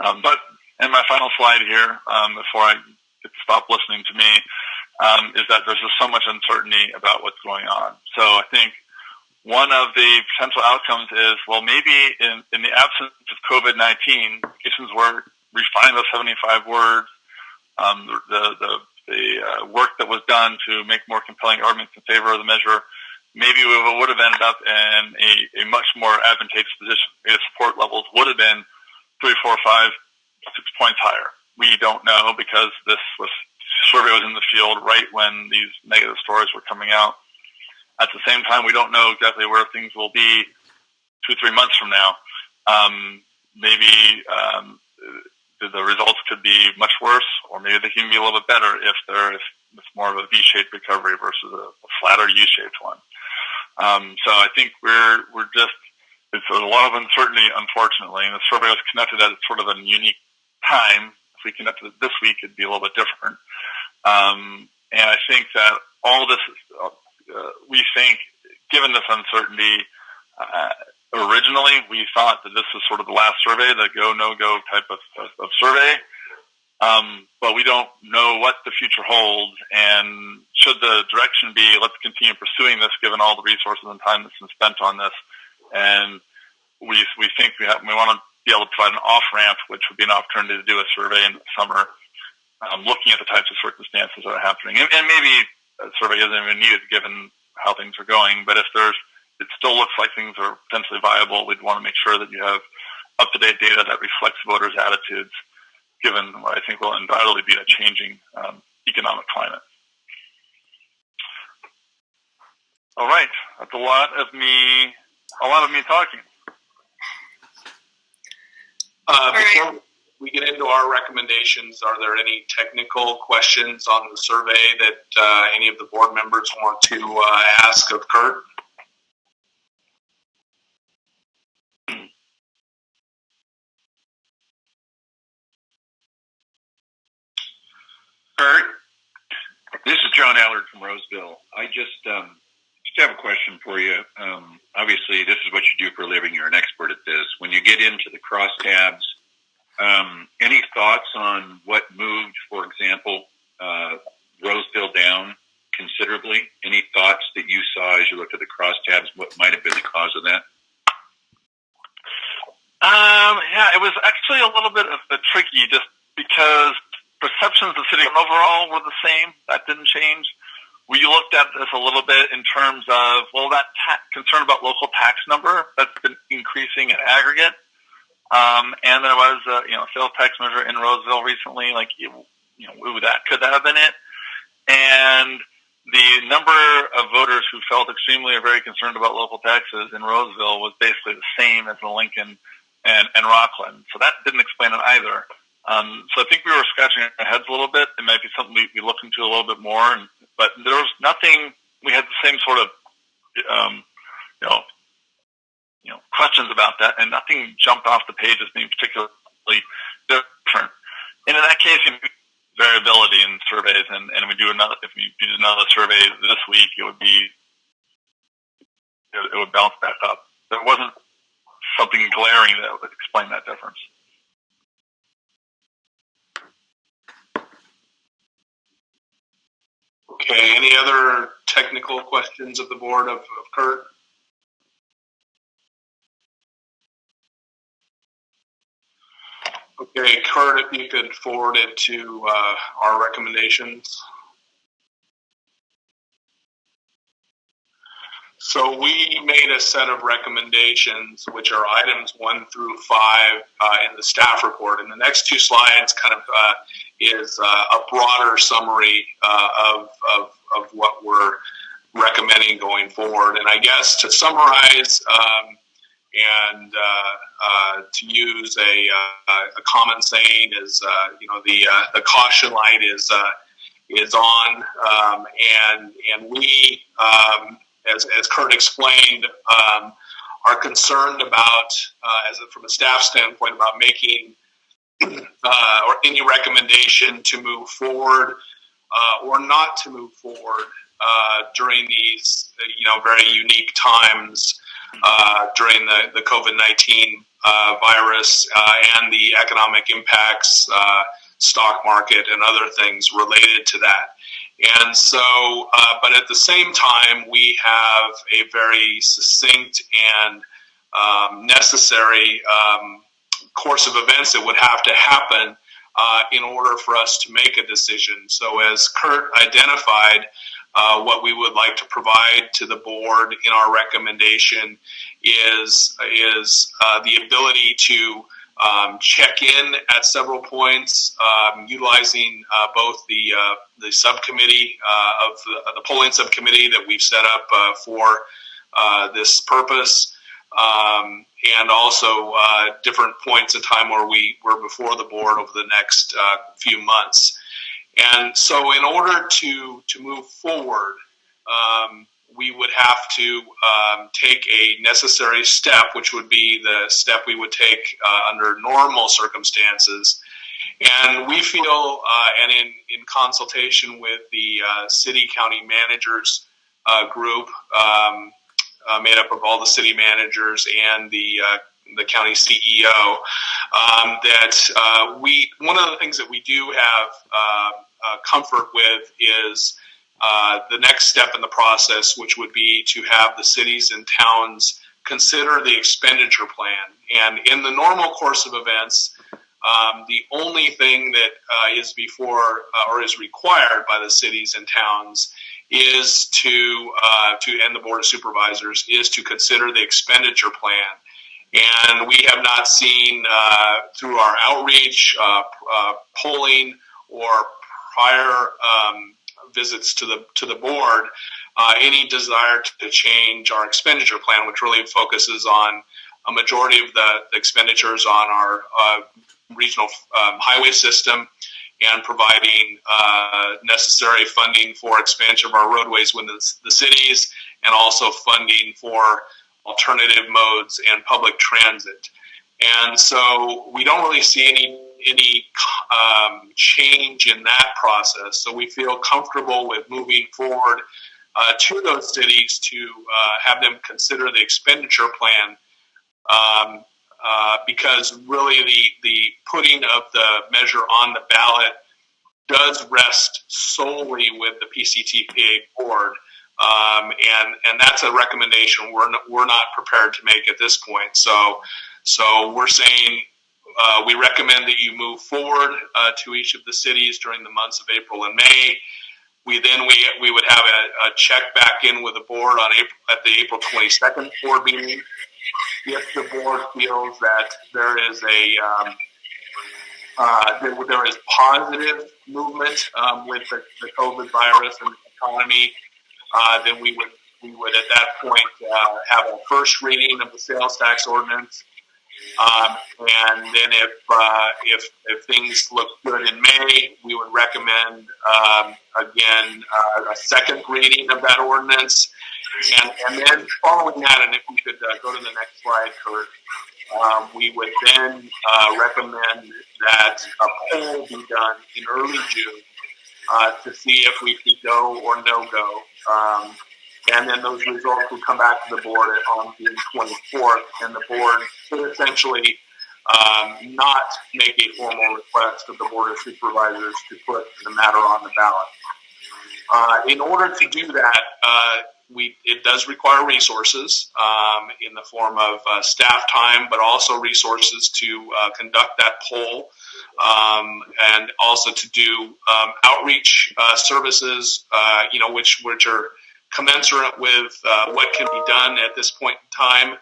But in my final slide here, before I get to stop listening to me, is that there's just so much uncertainty about what's going on. So I think one of the potential outcomes is, well, maybe in the absence of COVID-19, applications were refined those 75 words. The work that was done to make more compelling arguments in favor of the measure, maybe we would have ended up in a much more advantageous position. Maybe the support levels would have been 3, 4, 5, 6 points higher. We don't know because this survey was in the field right when these negative stories were coming out. At the same time, we don't know exactly where things will be 2, 3 months from now. Maybe the results could be much worse, or maybe they can be a little bit better if it's more of a V-shaped recovery versus a flatter U-shaped one. So I think it's a lot of uncertainty, unfortunately, and the survey was conducted at sort of a unique time. If we conducted it this week, it'd be a little bit different. And I think that all this we think, given this uncertainty, originally we thought that this was sort of the last survey, the go, no-go type of survey. But we don't know what the future holds, and should the direction be, let's continue pursuing this given all the resources and time that's been spent on this. And we think we want to be able to provide an off-ramp, which would be an opportunity to do a survey in the summer, looking at the types of circumstances that are happening. And maybe a survey isn't even needed given how things are going, but if it still looks like things are potentially viable, we'd want to make sure that you have up-to-date data that reflects voters' attitudes, given what I think will undoubtedly be a changing economic climate. All right, that's a lot of me talking. Before we get into our recommendations, are there any technical questions on the survey that any of the board members want to ask of Kurt? Kurt? This is John Allard from Roseville. I just have a question for you. Obviously, this is what you do for a living. You're an expert at this. When you get into the crosstabs, any thoughts on what moved, for example, Roseville down considerably? Any thoughts that you saw as you looked at the crosstabs, what might have been the cause of that? Yeah, it was actually a little bit tricky just because perceptions of the city overall were the same. That didn't change. We looked at this a little bit in terms of, well, that concern about local tax number, that's been increasing in aggregate. And there was a sales tax measure in Roseville recently, could that have been it? And the number of voters who felt extremely or very concerned about local taxes in Roseville was basically the same as in Lincoln and Rockland. So that didn't explain it either. So I think we were scratching our heads a little bit. It might be something we look into a little bit more, but there was nothing. We had the same sort of, questions about that, and nothing jumped off the page as being particularly different. And in that case, variability in surveys, and if we do another survey this week, it would bounce back up. There wasn't something glaring that would explain that difference. Okay, any other technical questions of the board of Kurt? Okay, Kurt, if you could forward it to our recommendations. So we made a set of recommendations, which are items 1 through 5 in the staff report. And the next 2 slides kind of is a broader summary of what we're recommending going forward. And I guess to summarize and to use a common saying is, the caution light is on, and we. As Kurt explained, are concerned about, from a staff standpoint, about making or any recommendation to move forward or not to move forward during these, very unique times during the COVID-19 virus and the economic impacts, stock market, and other things related to that. And so, but at the same time, we have a very succinct and necessary course of events that would have to happen in order for us to make a decision. So as Kurt identified, what we would like to provide to the board in our recommendation is the ability to check in at several points, utilizing both the subcommittee of the polling subcommittee that we've set up for this purpose, and also different points in time where we were before the board over the next few months. And so in order to move forward, we would have to take a necessary step, which would be the step we would take under normal circumstances. And we feel, and in consultation with the city county managers group, made up of all the city managers and the county CEO, that one of the things that we do have comfort with is the next step in the process, which would be to have the cities and towns consider the expenditure plan. And in the normal course of events, the only thing that is before or is required by the cities and towns is to and the Board of Supervisors is to consider the expenditure plan. And we have not seen through our outreach, polling, or prior visits to the board any desire to change our expenditure plan, which really focuses on a majority of the expenditures on our regional highway system and providing necessary funding for expansion of our roadways within the cities, and also funding for alternative modes and public transit. And so we don't really see any change in that process. So we feel comfortable with moving forward to those cities to have them consider the expenditure plan, because really the putting of the measure on the ballot does rest solely with the PCTPA board. And that's a recommendation we're not prepared to make at this point. So we're saying we recommend that you move forward to each of the cities during the months of April and May. We would have a check back in with the board at the April 22nd board meeting. If the board feels that there is there is positive movement with the COVID virus and the economy, then we would at that point have a first reading of the sales tax ordinance, and then if things look good in May, we would recommend again a second reading of that ordinance, and then following that, and if we could go to the next slide, Kurt, we would then recommend that a poll be done in early June to see if we could go or no go. And then those results would come back to the board on June 24th, and the board could essentially not make a formal request of the Board of Supervisors to put the matter on the ballot. In order to do that, it does require resources in the form of staff time, but also resources to conduct that poll, and also to do outreach services, which are commensurate with what can be done at this point in time,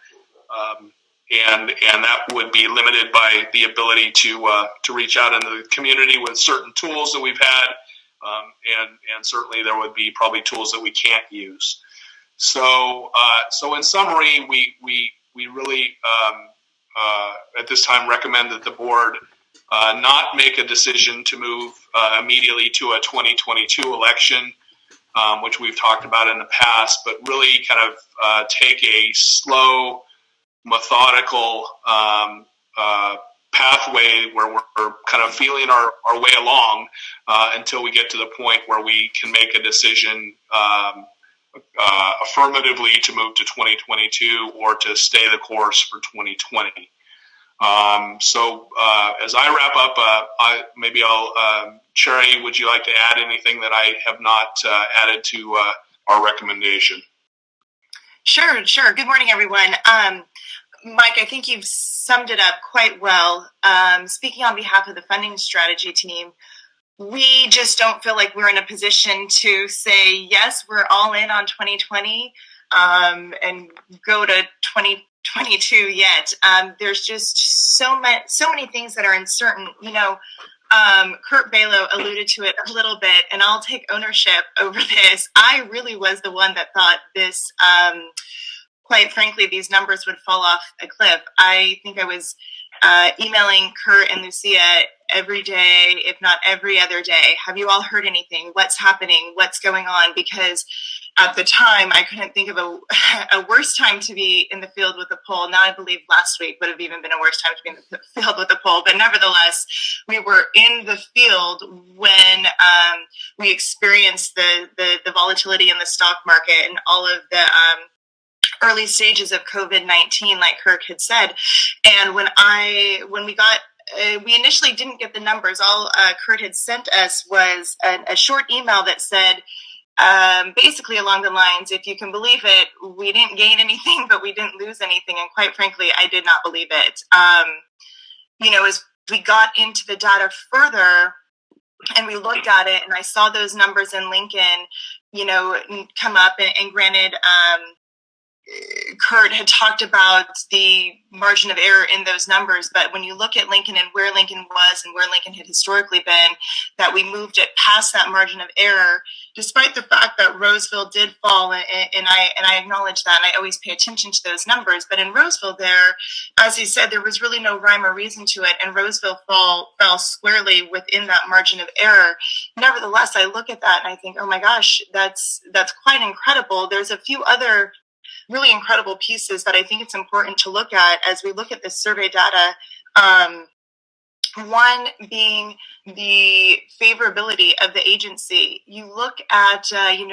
and that would be limited by the ability to reach out into the community with certain tools that we've had, and certainly there would be probably tools that we can't use. So in summary, we really at this time recommend that the board not make a decision to move immediately to a 2022 election, which we've talked about in the past, but really kind of take a slow, methodical pathway where we're kind of feeling our way along until we get to the point where we can make a decision affirmatively to move to 2022 or to stay the course for 2020. So as I wrap up, I'll Sherry, would you like to add anything that I have not added to our recommendation? Sure. Good morning, everyone. Mike, I think you've summed it up quite well. Speaking on behalf of the funding strategy team, we just don't feel like we're in a position to say, yes, we're all in on 2020 and go to 2022 yet. There's just so many things that are uncertain. Kurt Balo alluded to it a little bit, and I'll take ownership over this. I really was the one that thought this, quite frankly, these numbers would fall off a cliff. I think I was emailing Kurt and Lucia every day, if not every other day. Have you all heard anything? What's happening? What's going on? Because at the time, I couldn't think of a worse time to be in the field with a poll. Now I believe last week would have even been a worse time to be in the field with a poll. But nevertheless, we were in the field when we experienced the volatility in the stock market and all of the early stages of COVID-19, like Kirk had said. And when we initially didn't get the numbers, all Kurt had sent us was a short email that said, basically along the lines, if you can believe it, we didn't gain anything, but we didn't lose anything. And quite frankly, I did not believe it. As we got into the data further and we looked at it, and I saw those numbers in Lincoln, come up, and granted, Kurt had talked about the margin of error in those numbers, but when you look at Lincoln and where Lincoln was and where Lincoln had historically been, that we moved it past that margin of error, despite the fact that Roseville did fall, and I acknowledge that, and I always pay attention to those numbers, but in Roseville there, as he said, there was really no rhyme or reason to it, and Roseville fell squarely within that margin of error. Nevertheless, I look at that and I think, oh my gosh, that's quite incredible. There's a few other really incredible pieces that I think it's important to look at as we look at this survey data. One being the favorability of the agency. You look at,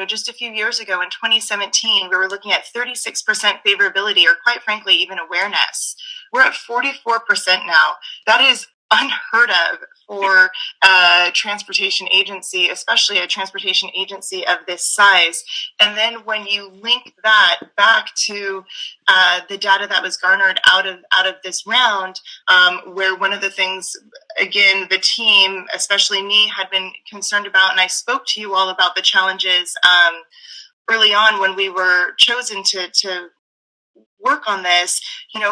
just a few years ago in 2017, we were looking at 36% favorability, or quite frankly, even awareness. We're at 44% now. That is unheard of for a transportation agency, especially a transportation agency of this size. And then when you link that back to the data that was garnered out of this round, where one of the things, again, the team, especially me, had been concerned about, and I spoke to you all about the challenges early on when we were chosen to work on this,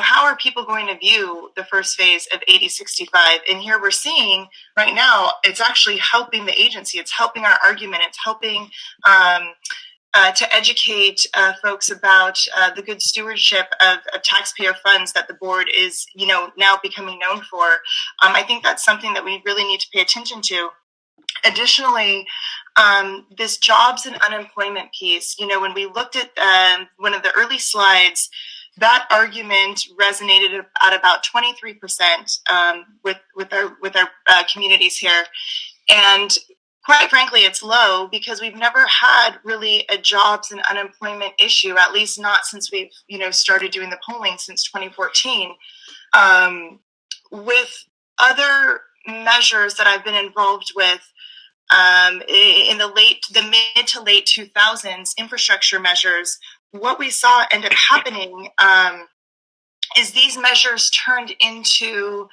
how are people going to view the first phase of 8065? And here we're seeing right now, it's actually helping the agency. It's helping our argument. It's helping to educate folks about the good stewardship of taxpayer funds that the board is, now becoming known for. I think that's something that we really need to pay attention to. Additionally, this jobs and unemployment piece, when we looked at one of the early slides, that argument resonated at about 23% with our communities here. And quite frankly, it's low because we've never had really a jobs and unemployment issue, at least not since we've, started doing the polling since 2014. With other measures that I've been involved with, in the mid to late 2000s, infrastructure measures, what we saw end up happening is these measures turned into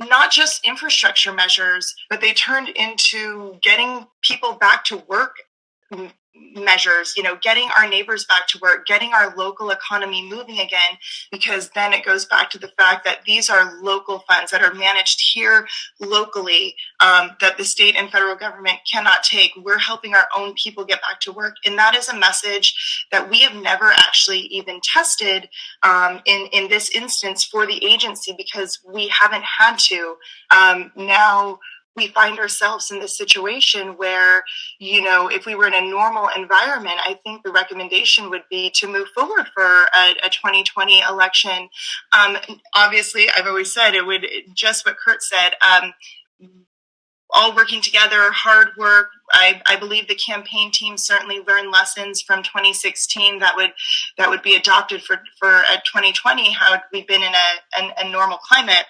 not just infrastructure measures, but they turned into getting people back to work measures, getting our neighbors back to work, getting our local economy moving again, because then it goes back to the fact that these are local funds that are managed here locally, that the state and federal government cannot take. We're helping our own people get back to work. And that is a message that we have never actually even tested in this instance for the agency, because we haven't had to. Now we find ourselves in this situation where, if we were in a normal environment, I think the recommendation would be to move forward for a 2020 election. Obviously, I've always said it would, just what Kurt said, all working together, hard work. I believe the campaign team certainly learned lessons from 2016 that would be adopted for 2020. How we've been in a normal climate,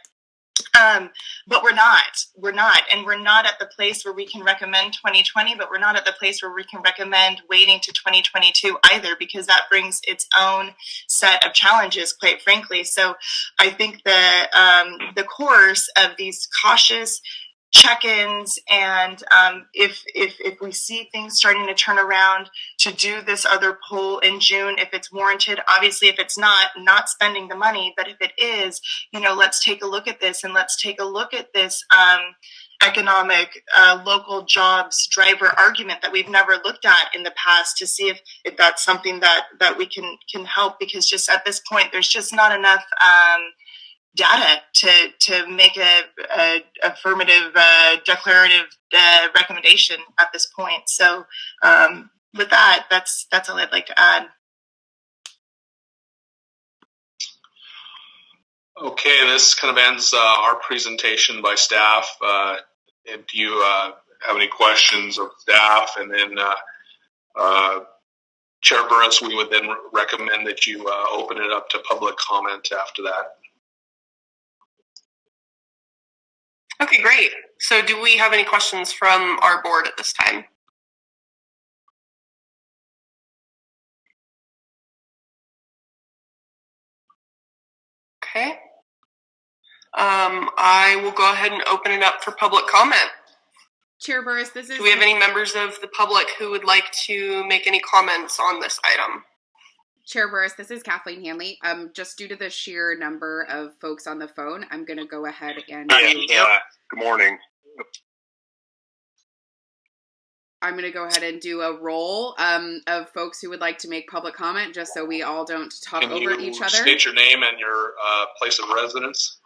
but we're not, and we're not at the place where we can recommend 2020. But we're not at the place where we can recommend waiting to 2022 either, because that brings its own set of challenges, quite frankly. So I think the course of these cautious check-ins, and if we see things starting to turn around, to do this other poll in June if it's warranted. Obviously, if it's not spending the money, but if it is, let's take a look at this, and let's take a look at this economic local jobs driver argument that we've never looked at in the past, to see if that's something that we can help, because just at this point there's just not enough data to make a affirmative declarative recommendation at this point. So with that's all I'd like to add. Okay, this kind of ends our presentation by staff. If you have any questions of staff, and then Chair Burris, we would then recommend that you open it up to public comment after that. Okay, great. So do we have any questions from our board at this time? Okay. I will go ahead and open it up for public comment. Chair Burris, this is... Do we have any members of the public who would like to make any comments on this item? Chair Burris, this is Kathleen Hanley. Just due to the sheer number of folks on the phone, I'm going to go ahead and... Good morning. I'm going to go ahead and do a roll of folks who would like to make public comment, just so we all don't talk over each other. Can you state your name and your place of residence?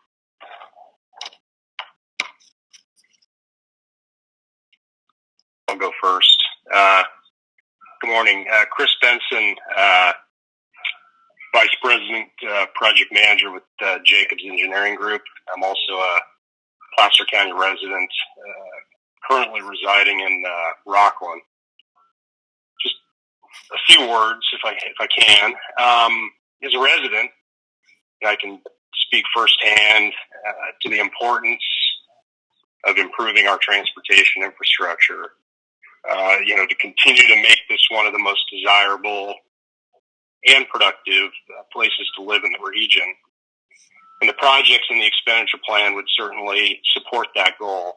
I'll go first. Good morning. Chris Benson, Vice President, Project Manager with Jacobs Engineering Group. I'm also a Placer County resident, currently residing in Rockland. Just a few words, if I can. As a resident, I can speak firsthand to the importance of improving our transportation infrastructure. To continue to make this one of the most desirable and productive places to live in the region. And the projects in the expenditure plan would certainly support that goal.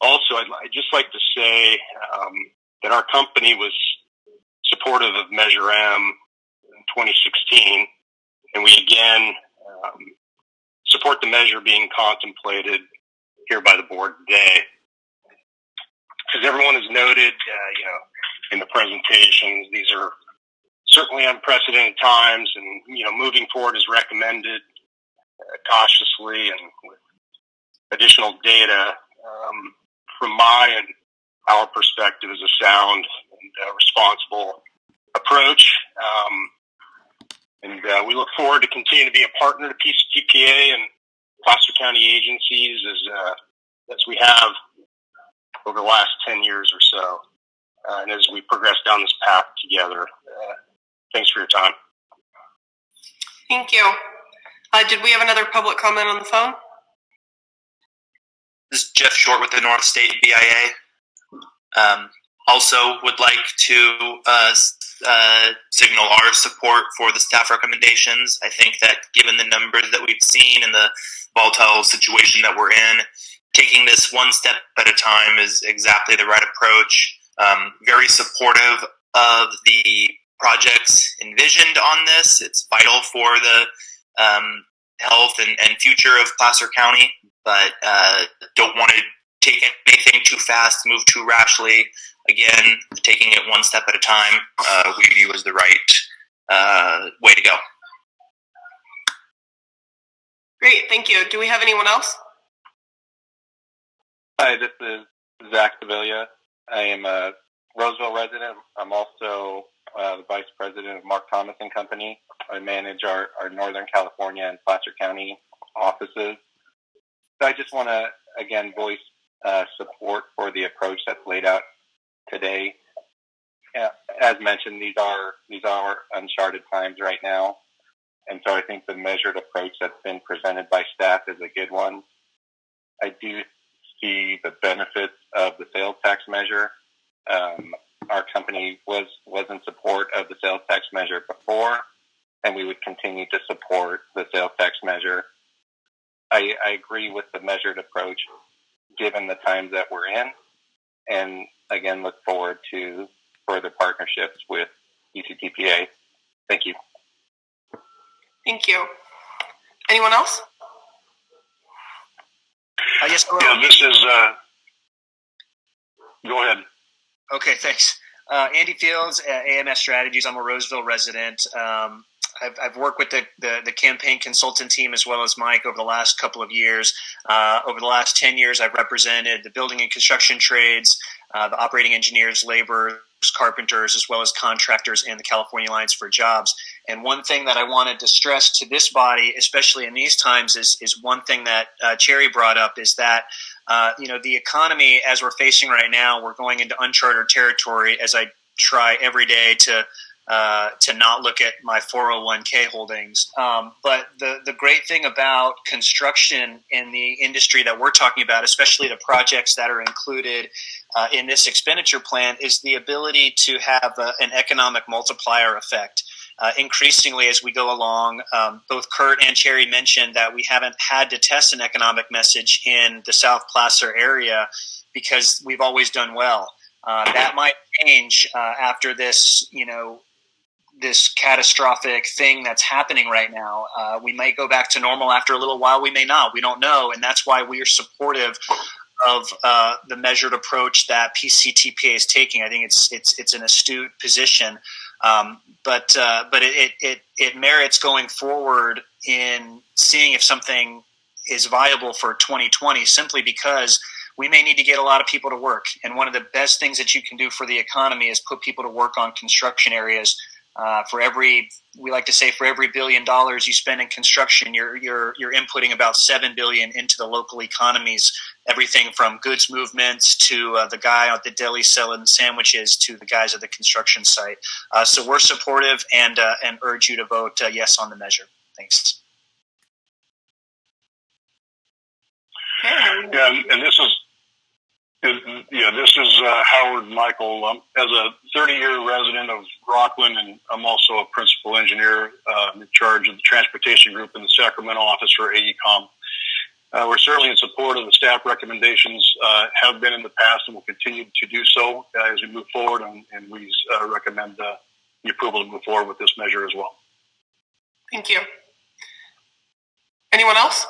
Also, I'd just like to say that our company was supportive of Measure M in 2016, and we again support the measure being contemplated here by the board today. As everyone has noted, in the presentations, these are certainly unprecedented times, and moving forward is recommended cautiously and with additional data. From my and our perspective, is a sound and responsible approach, and we look forward to continue to be a partner to PCTPA and Placer County agencies as we have over the last 10 years or so, and as we progress down this path together. Thanks for your time. Thank you. Did we have another public comment on the phone? This is Jeff Short with the North State BIA. Also would like to signal our support for the staff recommendations. I think that given the numbers that we've seen and the volatile situation that we're in, taking this one step at a time is exactly the right approach. Very supportive of the projects envisioned on this. It's vital for the health and future of Placer County, but don't want to take anything too fast, move too rashly. Again, taking it one step at a time, we view as the right way to go. Great, thank you. Do we have anyone else? Hi, this is Zach Sevilla. I am a Roseville resident. I'm also the vice president of Mark Thomas and Company. I manage our Northern California and Placer County offices. So I just want to, again, voice support for the approach that's laid out today. As mentioned, these are uncharted times right now. And so I think the measured approach that's been presented by staff is a good one. I do see the benefits of the sales tax measure. Our company was in support of the sales tax measure before, and we would continue to support the sales tax measure. I agree with the measured approach given the times that we're in, and again, look forward to further partnerships with PCTPA. Thank you. Thank you. Anyone else? Yes, hello. Yeah, this is, go ahead. Okay, thanks. Andy Fields, AMS Strategies. I'm a Roseville resident. I've worked with the campaign consultant team as well as Mike over the last couple of years. Over the last 10 years, I've represented the building and construction trades, the operating engineers, laborers, carpenters, as well as contractors and the California Alliance for Jobs. And one thing that I wanted to stress to this body, especially in these times, is one thing that Cherry brought up is that the economy, as we're facing right now, we're going into uncharted territory. As I try every day to not look at my 401k holdings. But the great thing about construction in the industry that we're talking about, especially the projects that are included in this expenditure plan, is the ability to have an economic multiplier effect. Increasingly as we go along, both Kurt and Cherry mentioned that we haven't had to test an economic message in the South Placer area because we've always done well. That might change after this, this catastrophic thing that's happening right now. We may go back to normal after a little while. We may not. We don't know. And that's why we are supportive of the measured approach that PCTPA is taking. I think it's an astute position. But it merits going forward in seeing if something is viable for 2020 simply because we may need to get a lot of people to work. And one of the best things that you can do for the economy is put people to work on construction areas. We like to say for every $1 billion you spend in construction, you're inputting about $7 billion into the local economies. Everything from goods movements to the guy at the deli selling sandwiches to the guys at the construction site. So we're supportive and urge you to vote yes on the measure. Thanks. Yeah, and this is Howard Michael. As a 30-year resident of Rockland, and I'm also a principal engineer in charge of the transportation group in the Sacramento office for AECOM. We're certainly in support of the staff recommendations, have been in the past and will continue to do so as we move forward, and we recommend the approval to move forward with this measure as well. Thank you. Anyone else?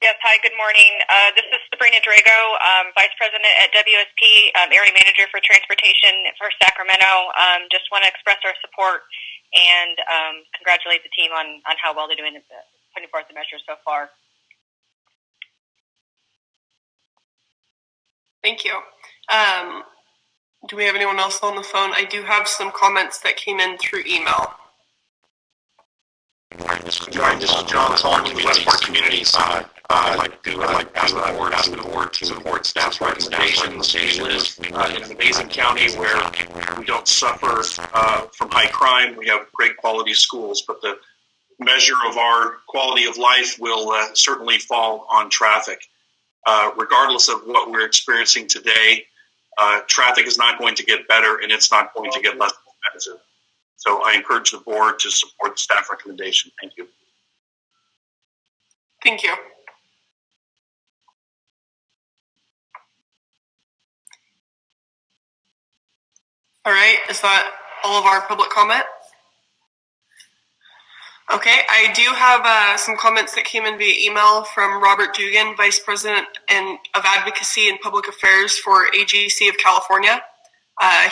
Yes, hi, good morning. This is Sabrina Drago, Vice President at WSP, Area Manager for Transportation for Sacramento. Just want to express our support and congratulate the team on how well they're doing putting forth the measure so far. Thank you. Do we have anyone else on the phone? I do have some comments that came in through email. This is John calling from the Westport community side. I'd like to ask the board to support staff's recommendations. We live in an amazing county where we don't suffer from high crime. We have great quality schools, but the measure of our quality of life will certainly fall on traffic. Regardless of what we're experiencing today, traffic is not going to get better and it's not going to get less expensive. So I encourage the board to support the staff recommendation. Thank you. Thank you. All right, is that all of our public comment? Okay, I do have some comments that came in via email from Robert Dugan, Vice President of Advocacy and Public Affairs for AGC of California.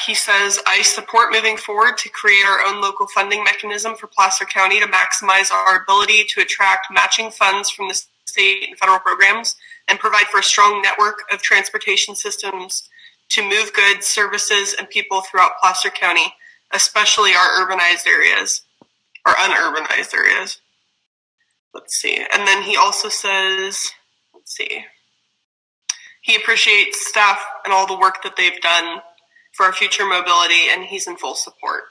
He says, I support moving forward to create our own local funding mechanism for Placer County to maximize our ability to attract matching funds from the state and federal programs and provide for a strong network of transportation systems to move goods, services, and people throughout Placer County, especially our urbanized areas, or unurbanized areas. Let's see. And then he also says, let's see, he appreciates staff and all the work that they've done for our future mobility, and he's in full support.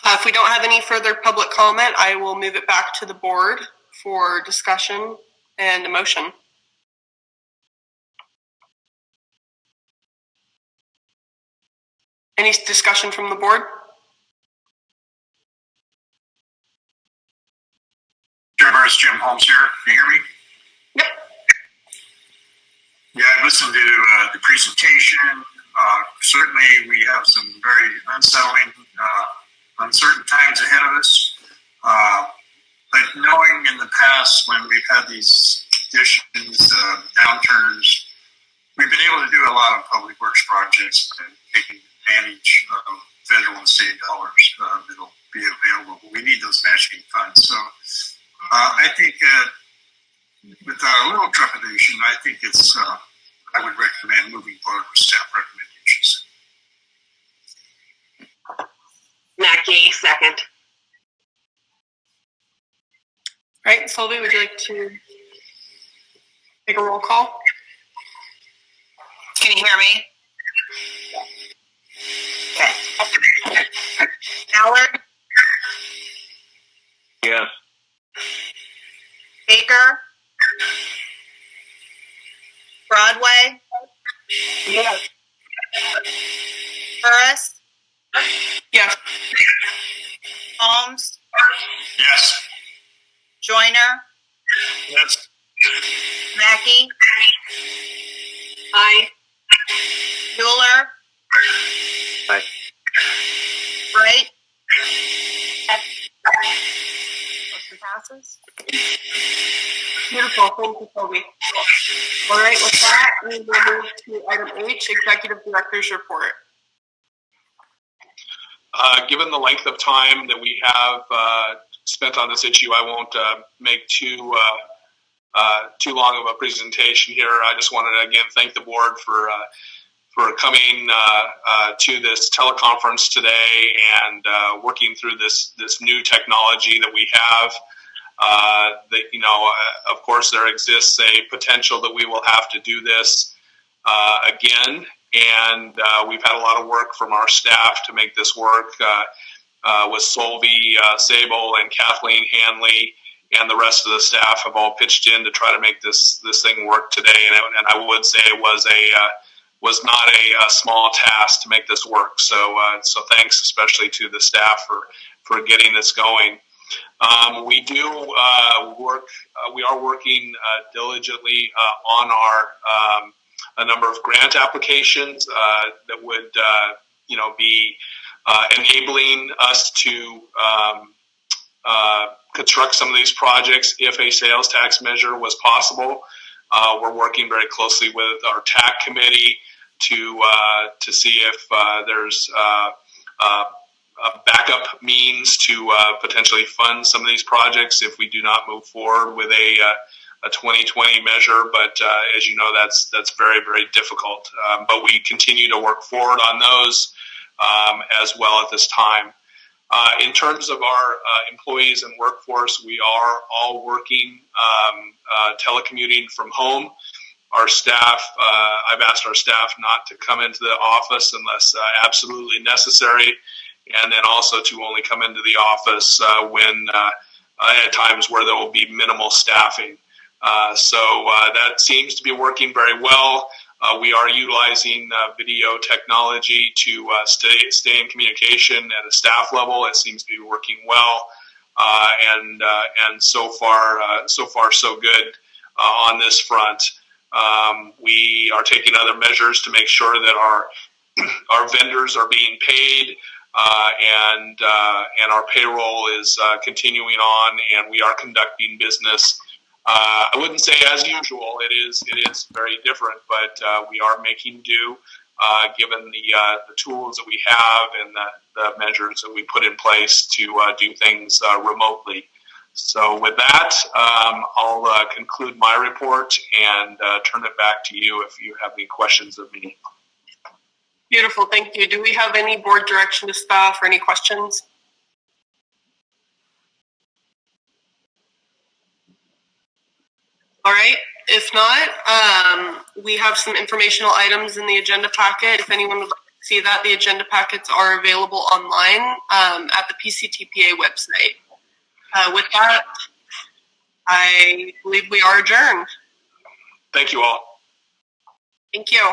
If we don't have any further public comment, I will move it back to the board for discussion and a motion. Any discussion from the board? Chair Vice Jim Holmes here. Can you hear me? Yep. Yeah, I listened to the presentation. Certainly, we have some very unsettling, uncertain times ahead of us. But knowing in the past when we've had these conditions, downturns, we've been able to do a lot of public works projects and taking advantage of federal and state dollars that'll be available. We need those matching funds. So I think with a little trepidation, I think it's, I would recommend moving forward with staff recommendations. Mackey, second. All right, Sylvie, would you like to take a roll call? Can you hear me? Okay. Allard? Yes. Baker? Broadway? Yes. Burris? Yes. Holmes? Yes. Joyner? Yes. Mackey? Aye. Bueller? Aye. Bright? Motion passes. Beautiful. Thank you, Sylvie. All right, with that, we will move to item H, Executive Director's Report. Given the length of time that we have spent on this issue, I won't make too long of a presentation here. I just wanted to again thank the board for coming to this teleconference today and working through this new technology that we have. Of course, there exists a potential that we will have to do this again. And we've had a lot of work from our staff to make this work with Solvi Sable and Kathleen Hanley and the rest of the staff have all pitched in to try to make this thing work today. And I would say it was not a small task to make this work. So thanks especially to the staff for getting this going. We are working diligently on our a number of grant applications that would, be enabling us to construct some of these projects if a sales tax measure was possible. We're working very closely with our TAC committee to see if there's backup means to potentially fund some of these projects if we do not move forward with a 2020 measure, but as you know, that's very, very difficult. But we continue to work forward on those as well at this time. In terms of our employees and workforce, we are all working telecommuting from home. Our staff, I've asked our staff not to come into the office unless absolutely necessary, and then also to only come into the office when at times where there will be minimal staffing. So that seems to be working very well. We are utilizing video technology to stay in communication at a staff level. It seems to be working well, and so far so good on this front. We are taking other measures to make sure that our vendors are being paid, and our payroll is continuing on, and we are conducting business. I wouldn't say as usual. It is very different, but we are making do given the tools that we have and the measures that we put in place to do things remotely. So with that, I'll conclude my report and turn it back to you if you have any questions of me. Beautiful, thank you. Do we have any board direction to staff or any questions? All right, if not, we have some informational items in the agenda packet. If anyone would like to see that, the agenda packets are available online at the PCTPA website. With that, I believe we are adjourned. Thank you all. Thank you.